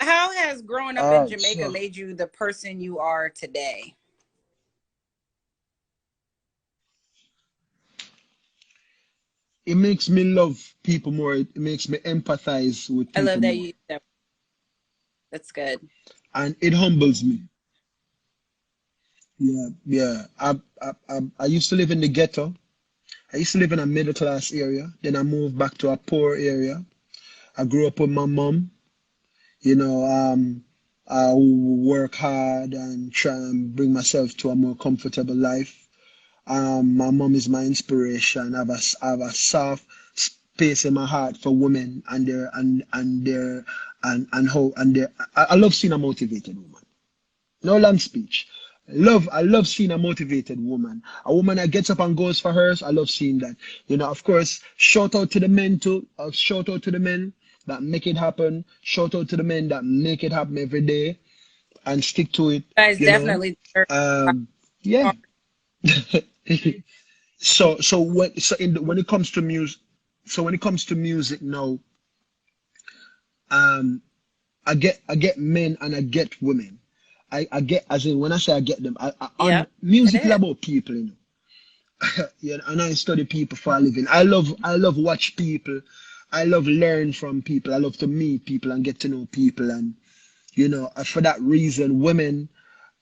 how has growing up All in right, Jamaica so made you the person you are today? it makes me love people more. It makes me empathize with I people love that more, you. That's good. and it humbles me. Yeah, yeah. I used to live in the ghetto. I used to live in a middle class area. Then I moved back to a poor area. I grew up with my mom. You know, I work hard and try and bring myself to a more comfortable life. My mom is my inspiration. I have a soft space in my heart for women and how and their. I love seeing a motivated woman. No long speech. I love seeing a motivated woman. A woman that gets up and goes for hers. I love seeing that. Of course, shout out to the men too. Shout out to the men that make it happen. Shout out to the men that make it happen every day and stick to it. You guys You know. definitely deserve Um, yeah. When it comes to music, now, um, I get men and I get women. I get, as in when I say I get them, Yeah, on it music is is. about people, you know. Yeah, and I study people for a living. I love watch people. I love learn from people. I love to meet people and get to know people. And you know, for that reason, women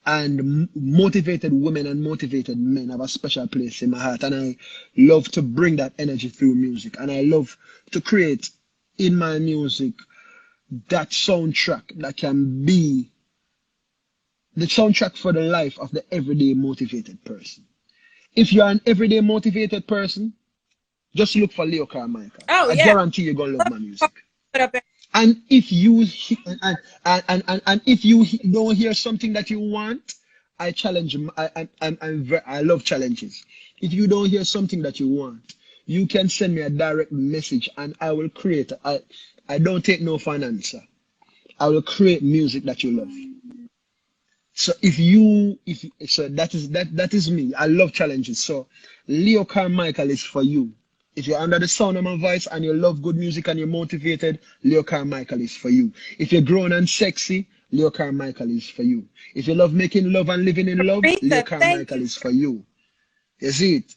and motivated women and motivated men have a special place in my heart. And I love to bring that energy through music. And I love to create in my music that soundtrack that can be the soundtrack for the life of the everyday motivated person. If you're an everyday motivated person, just look for Leo Carmichael. Oh I yeah. guarantee you're gonna love my music. Put up. And if you and if you don't hear something that you want, I challenge. I love challenges. If you don't hear something that you want, you can send me a direct message, and I will create. I don't take no for an answer. I will create music that you love. So if so that is me. I love challenges. So Leo Carmichael is for you. If you're under the sound of my voice and you love good music and you're motivated, Leo Carmichael is for you. If you're grown and sexy, Leo Carmichael is for you. If you love making love and living in love, Leo Aretha, thank Carmichael you. is for you. You see it?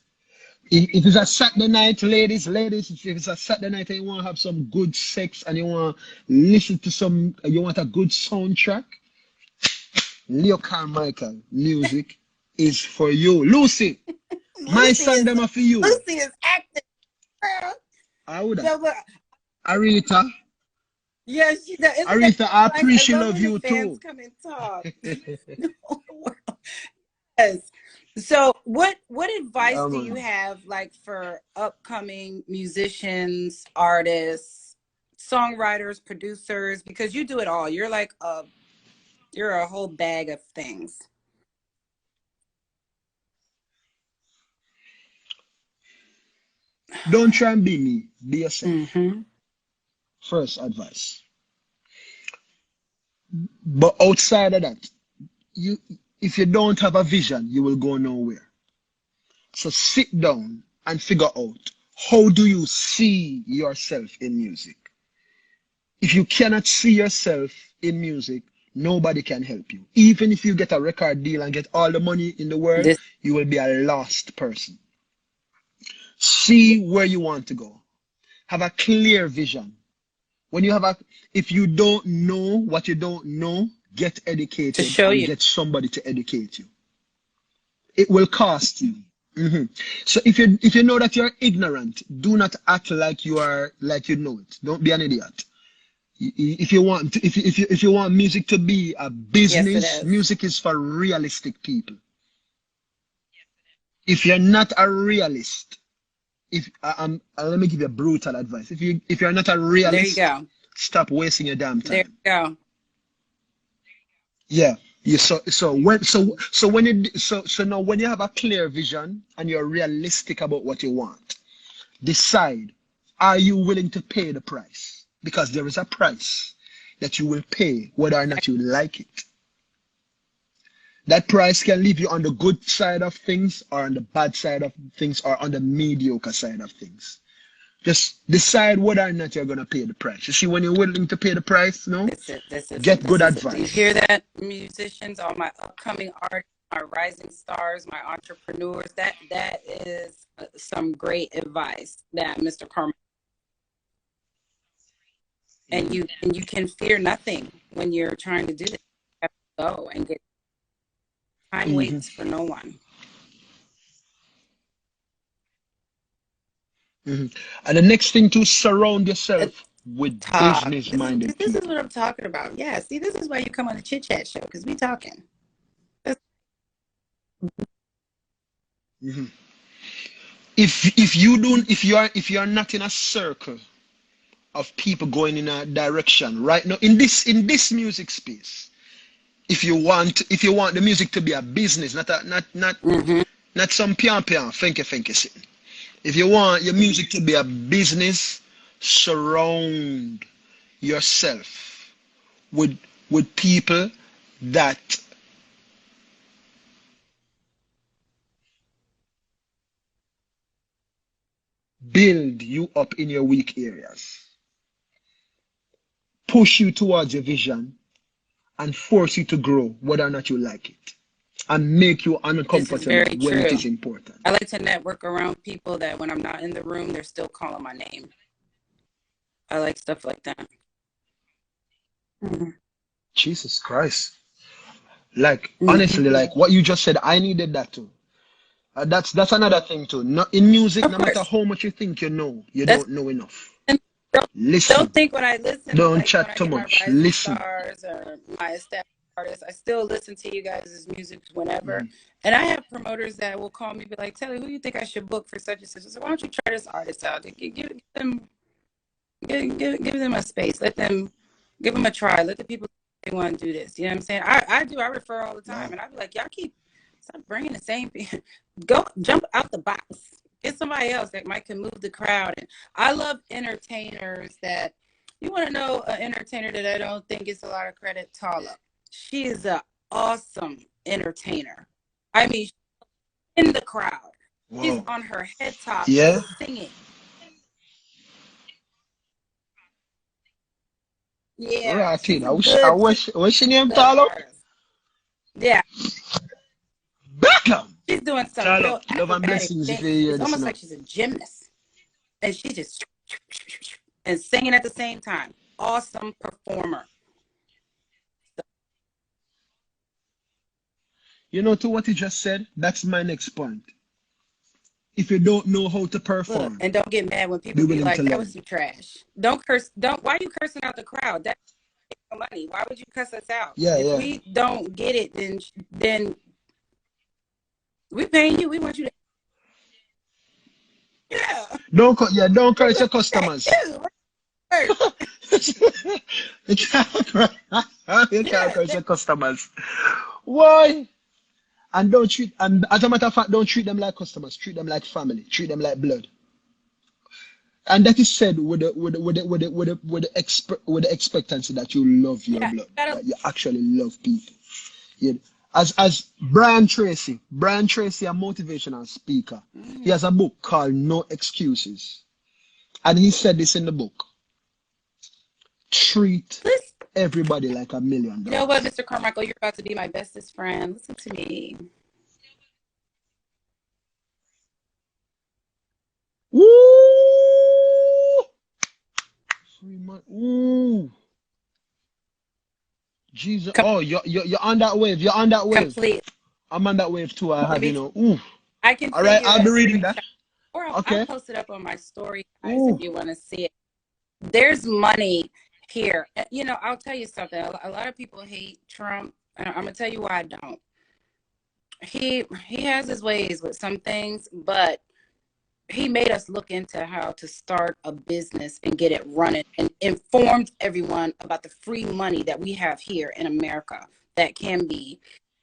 If it's a Saturday night, ladies, if it's a Saturday night and you want to have some good sex and you want to listen to you want a good soundtrack, Leo Carmichael music is for you. Lucy, my Lucy song is them are for you. Lucy is acting. Girl. I would So, but, Aretha, yeah, she does. Isn't that Aretha, I like I appreciate love love when the you fans too. come and talk. Yes. So what advice Yeah, do you man. have like for upcoming musicians, artists, songwriters, producers? Because you do it all. You're a whole bag of things. Don't try and be me. Be yourself. Mm-hmm. First advice. But outside of that, you if you don't have a vision, you will go nowhere. So sit down and figure out how do you see yourself in music. If you cannot see yourself in music, nobody can help you. Even if you get a record deal and get all the money in the world, This you will be a lost person. See where you want to go. Have a clear vision. When you have a, if you don't know what you don't know, get to educated show and you. get somebody to educate you. It will cost you. Mhm. So if you know that you're ignorant, do not act like you are like you know it. Don't be an idiot. If you want if you want music to be a Yes, it business, is. music is for realistic people. If you're not a realist, if let me give you a brutal advice. If you're not a There you realist, go. stop wasting your damn There time. you go. Yeah. Yeah, so when you so now when you have a clear vision and you're realistic about what you want, decide, are you willing to pay the price? Because there is a price that you will pay whether or not you like it. That price can leave you on the good side of things or on the bad side of things or on the mediocre side of things. Just decide whether or not you're going to pay the price. You see, when you're willing to pay the price, no, This is this is get good this is it. Do you hear advice. that, musicians, all my upcoming artists, my rising stars, my entrepreneurs? That is some great advice that Mr. Carmen. And Mhm, you can fear nothing when you're trying to do this. You have to go and get time mhm, waits for no one. mhm. And the next thing to surround Uh, yourself with Talk. business-minded This is people. what I'm talking about. Yeah. See, this is why you come on the chit chat show because we talking. Mhm. If you don't if you are not in a circle of people going in a direction right now in this music space, if you want the music to be a business, Mm-hmm. not some pian pian finky sitting. If you want your music to be a business, surround yourself with people that build you up in your weak areas, push you towards your vision, and force you to grow, whether or not you like it, and make you This is uncomfortable very when it true. is important. I like to network around people that when I'm not in the room, they're still calling my name. I like stuff like that. Jesus Christ. Like, Mm-hmm. honestly, like what you just said, I needed that too. That's another thing too. Not in music, Of no matter course. how much you think you know, you That's don't know enough. don't, don't Listen. think when I listen, Don't like when chat I too get my much. rising Listen. stars or my established artists, I still listen to you guys' music whenever. Mhm. And I have promoters that will call me, be like, Telly, who do you think I should book for such and such? So why don't you try this artist out? Give them a space. Let them give them a try. Let the people they want to do this. You know what I'm saying? I refer all the time, Wow. and I be like, y'all keep stop bringing the same people. Go jump out the box. Get somebody else that might can move the crowd. And I love entertainers that you want to know an entertainer that I don't think gets a lot of credit. Tala, she is an awesome entertainer. I mean, in the crowd, she's Wow. on her head top Yeah. singing. All Yeah, right, she's Tina. a good, What's your name, good Talo? artist. Yeah, Beckham. she's doing some Talo, real love and acrobatic blessings if you things. hear It's this almost now. like she's a gymnast, and she just and singing at the same time. Awesome performer. You know, to what you just said, that's my next point. If you don't know how to Look, perform, and don't get mad when be people be willing to like, "That was learn. some trash." Don't curse. Don't. Why are you cursing out the crowd? That's no money. Why would you cuss us out? Yeah, If yeah. we don't get it, then we paying you. We want you to. Yeah. Don't curse your That customers. too. Right. You can't, you can't Yeah. curse your customers. Why? And don't treat, and as a matter of fact, don't treat them like customers. Treat them like family. Treat them like blood. And that is said with the expectancy that you love your Yeah. blood, You gotta. that you actually love people. You, as Brian Tracy, a motivational speaker, he has a book called No Excuses, and he said this in the book: treat Listen. everybody like $1 million. You know what, Mr. Carmichael, you're about to be my bestest friend. Listen to me. Woo! Ooh, Jesus! Oh, you're on that wave. You're on that wave. Complete. I'm on that wave too. Let me. Ooh. I can All send right, you I'll a be reading that. screenshot, or I'll Okay. post it up on my story, guys, if Ooh. you want to see it. There's money here. You know, I'll tell you something. A lot of people hate Trump, and I'm gonna tell you why I don't. He has his ways with some things, but he made us look into how to start a business and get it running and informed everyone about the free money that we have here in America that can be.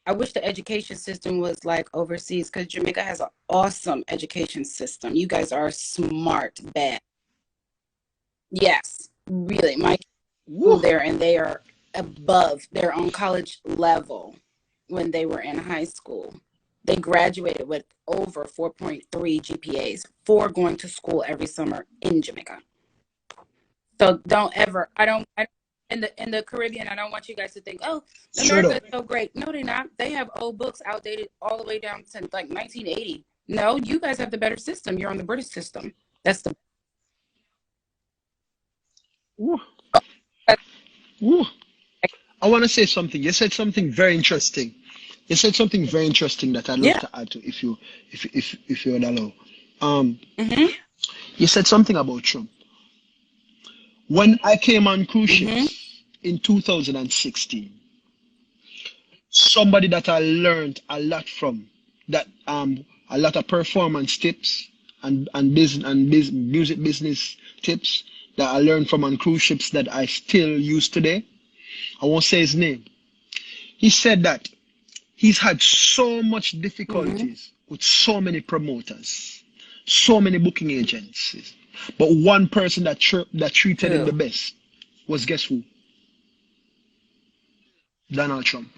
I wish the education system was like overseas because Jamaica has an awesome education system. You guys are smart, bad. Yes, really. My kids Woo. go there and they are above their own college level when they were in high school. They graduated with over 4.3 GPAs for going to school every summer in Jamaica. So don't ever, in the Caribbean, I don't want you guys to think, oh, Straight America up. is so great. No, they're not. They have old books outdated all the way down to like 1980. No, you guys have the better system. You're on the British system. That's the. Woo. Woo. I want to say something. You said something very interesting. You said something very interesting that I'd love Yeah. to add to if you would allow. Um, Mm-hmm. you said something about Trump. When I came on cruise Mm-hmm. ships in 2016, somebody that I learned a lot from, that a lot of performance tips and music business tips that I learned from on cruise ships that I still use today. I won't say his name. He said that he's had so much Mm-hmm. difficulties with so many promoters, so many booking agencies, but one person that treated him the Who? best was, guess who? Donald Trump.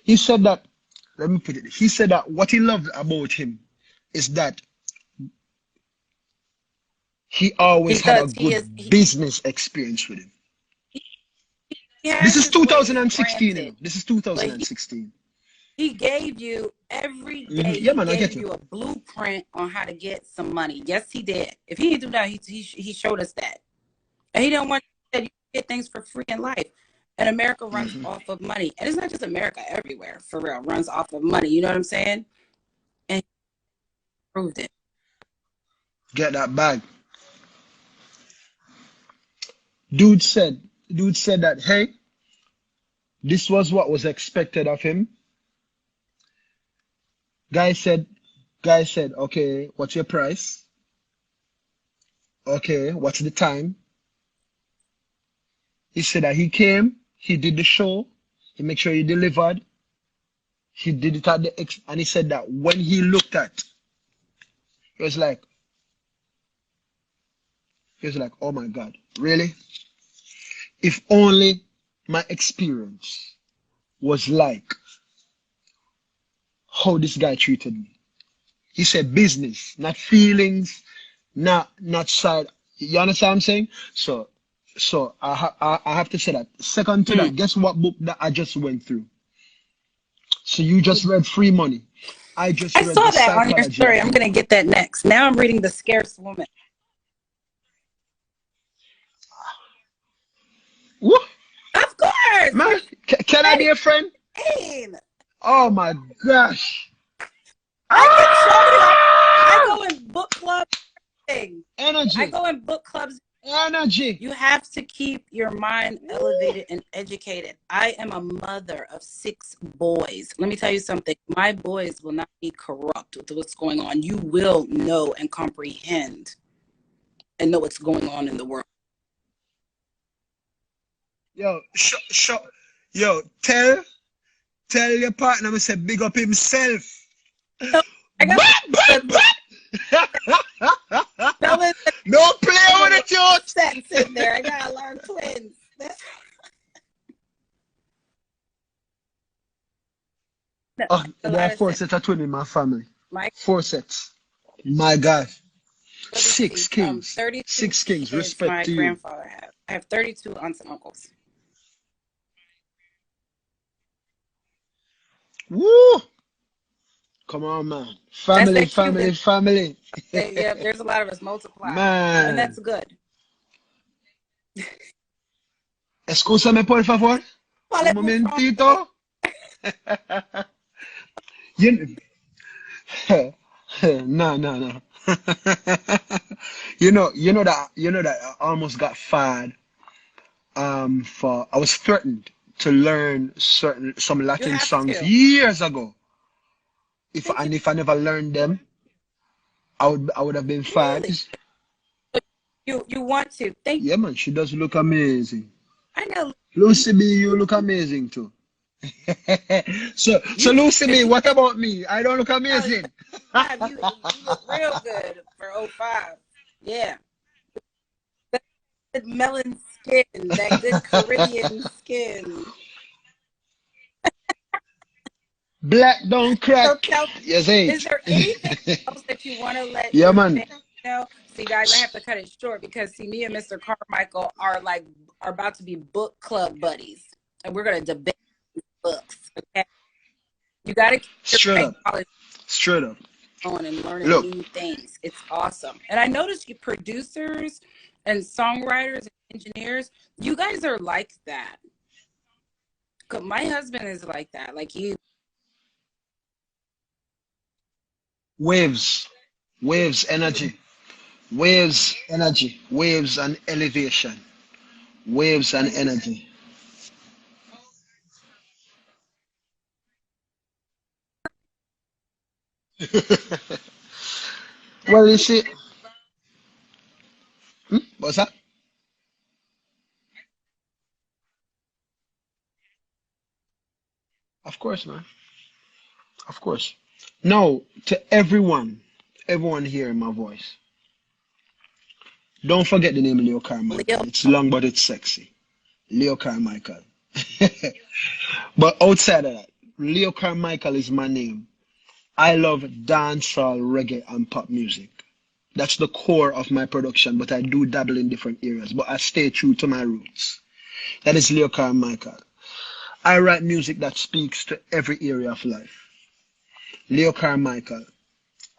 He said that, let me put it, he said that what he loved about him is that he always had a Because he good is he business experience with him. He This has is his ways, 2016, you know. granted, This is but 2016. he gave you every day. Yeah, He man, I get gave you. you a blueprint on how to get some money. Yes, he did. If he didn't do that, he showed us that. And he didn't want that you get things for free in life. And America runs off of money. And it's not just America, everywhere, for real, runs off of money. You know what I'm saying? And he proved it. Get that bag. Dude said, that, hey, this was what was expected of him. Guy said, okay, what's your price? Okay, what's the time? He said that he came, he did the show, he made sure he delivered, he did it at the and he said that when he looked at, he was like, oh my God, really? If only my experience was like how this guy treated me. He said business, not feelings, not side. You understand what I'm saying? So I have to say that. Second to that, guess what book that I just went through? So you just read Free Money. I just I read saw The that on your Psychology story. of I'm Money. going to get that next. Now I'm reading The Scarce Woman. Woo! Of course. Man, can I be a friend? Hey, Oh my gosh. I can show you. I go in book clubs. Energy. I go in book clubs. Energy. You have to keep your mind elevated and educated. I am a mother of 6 boys. Let me tell you something. My boys will not be corrupt with what's going on. You will know and comprehend and know what's going on in the world. Yo, yo, tell your partner I say big up himself. So, I got Don't play with it, yo. Sets in there. I gotta learn twins. Oh, there are 4 sets of twins in my family. 4 sets. My God. 6 kings. 6 kings. Respect my to you. grandfather had. I have 32 aunts and uncles. Woo! Come on, man. Family, family, family. Yeah, there's a lot of us multiply. Man. And that's good. Escúchame, por favor. Un momentito. No. You know that I almost got fired. I was threatened to learn some Latin songs years ago. If I never learned them, I would have been fired. Really? You want to? Yeah, man, she does look amazing. I know. Lucy B, you look amazing too. so Lucy B, what about me? I don't look amazing. You look real good for 05. Yeah. That melon skin, that good Caribbean skin. Black don't crack. So yes, is there anything else that you want to let yeah, man. know? See, guys, I have to cut it short because see, me and Mr. Carmichael are about to be book club buddies, and we're gonna debate books. Okay, you got to keep straight up going and learning new things. It's awesome, and I noticed you producers and songwriters and engineers, you guys are like that. My husband is like that, like you. Waves, energy. Waves and elevation. Waves and energy. Well, you see, what's that? Of course, man. Of course. No, to everyone hearing my voice, don't forget the name Leo Carmichael. It's long, but it's sexy. Leo Carmichael. But outside of that, Leo Carmichael is my name. I love dancehall, reggae, and pop music. That's the core of my production, but I do dabble in different areas. But I stay true to my roots. That is Leo Carmichael. I write music that speaks to every area of life. Leo Carmichael.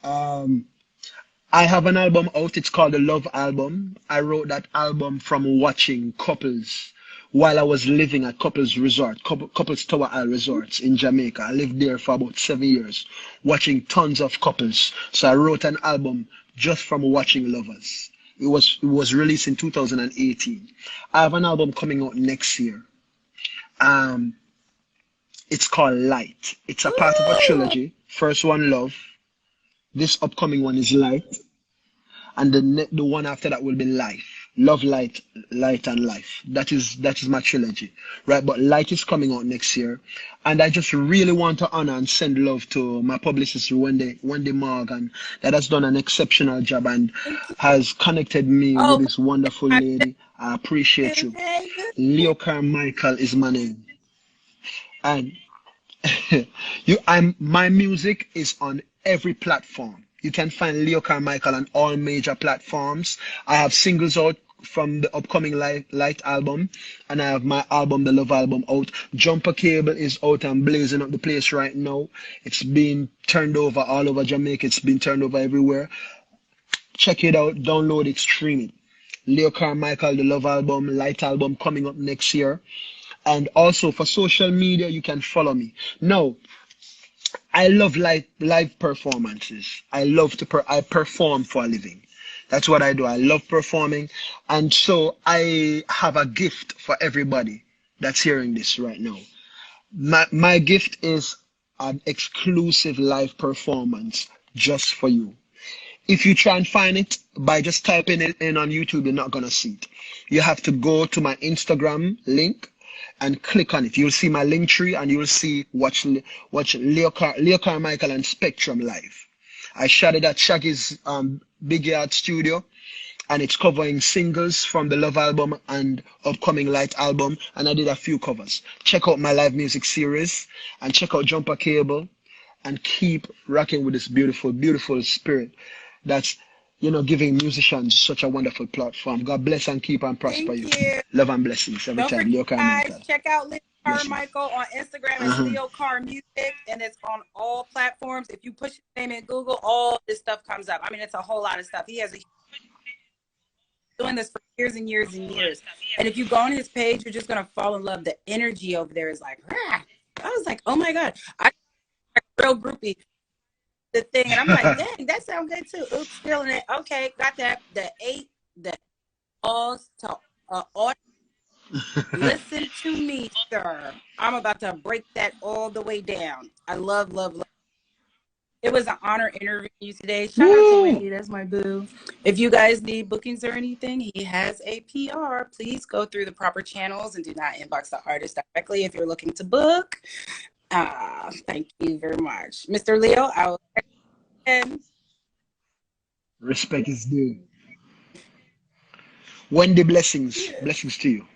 Um, I have an album out. It's called the Love Album. I wrote that album from watching couples while I was living at Couples Resort, Couples Tower Isle Resorts in Jamaica. I lived there for about 7 years, watching tons of couples. So I wrote an album just from watching lovers. It was released in 2018. I have an album coming out next year. Um, it's called Light. It's a part of a trilogy. First one, Love. This upcoming one is Light, and the one after that will be Life. Love, Light, Light, and Life. That is my trilogy, right? But Light is coming out next year, and I just really want to honor and send love to my publicist Wendy Morgan, that has done an exceptional job and has connected me with Oh, this wonderful lady. I appreciate you. Leo Carmichael is my name, and my music is on every platform. You can find Leo Carmichael on all major platforms. I have singles out from the upcoming Light album, and I have my album, the Love Album, out. Jumper Cable is out and blazing up the place right now. It's been turned over all over Jamaica. It's been turned over everywhere. Check it out, download it, stream it. Leo Carmichael, the Love Album, Light album coming up next year. And also for social media, you can follow me. Now, I love live performances. I perform for a living. That's what I do. I love performing. And so I have a gift for everybody that's hearing this right now. My gift is an exclusive live performance just for you. If you try and find it by just typing it in on YouTube, you're not gonna see it. You have to go to my Instagram link and click on it. You'll see my link tree, and you'll see watch Leo Carmichael and Spectrum live. I shot it at Shaggy's Big Yard Studio, and it's covering singles from the Love album and upcoming Light album, and I did a few covers. Check out my live music series, and check out Jumper Cable, and keep rocking with this beautiful, beautiful spirit that's giving musicians such a wonderful platform. God bless and keep and prosper thank you. you. Love and blessings every Don't time. forget, Leo guys, Carmichael. check out Leo Blessings. Carmichael on Instagram. It's Leo Car Music, and it's on all platforms. If you push his name in Google, all this stuff comes up. I mean, it's a whole lot of stuff. He has doing this for years and years and years. And if you go on his page, you're just gonna fall in love. The energy over there is like, rah. I was like, oh my God, I real groupie. The thing, and I'm like, dang, that sounds good too. Oops, feeling it. Okay, got that. The all to all. Listen to me, sir. I'm about to break that all the way down. I love, love, love. It was an honor interviewing you today. Shout out to Wendy, that's my boo. If you guys need bookings or anything, he has a PR. Please go through the proper channels and do not inbox the artist directly if you're looking to book. Thank you very much. Mr. Leo, I will end. Respect is due. Wendy, blessings. Blessings to you.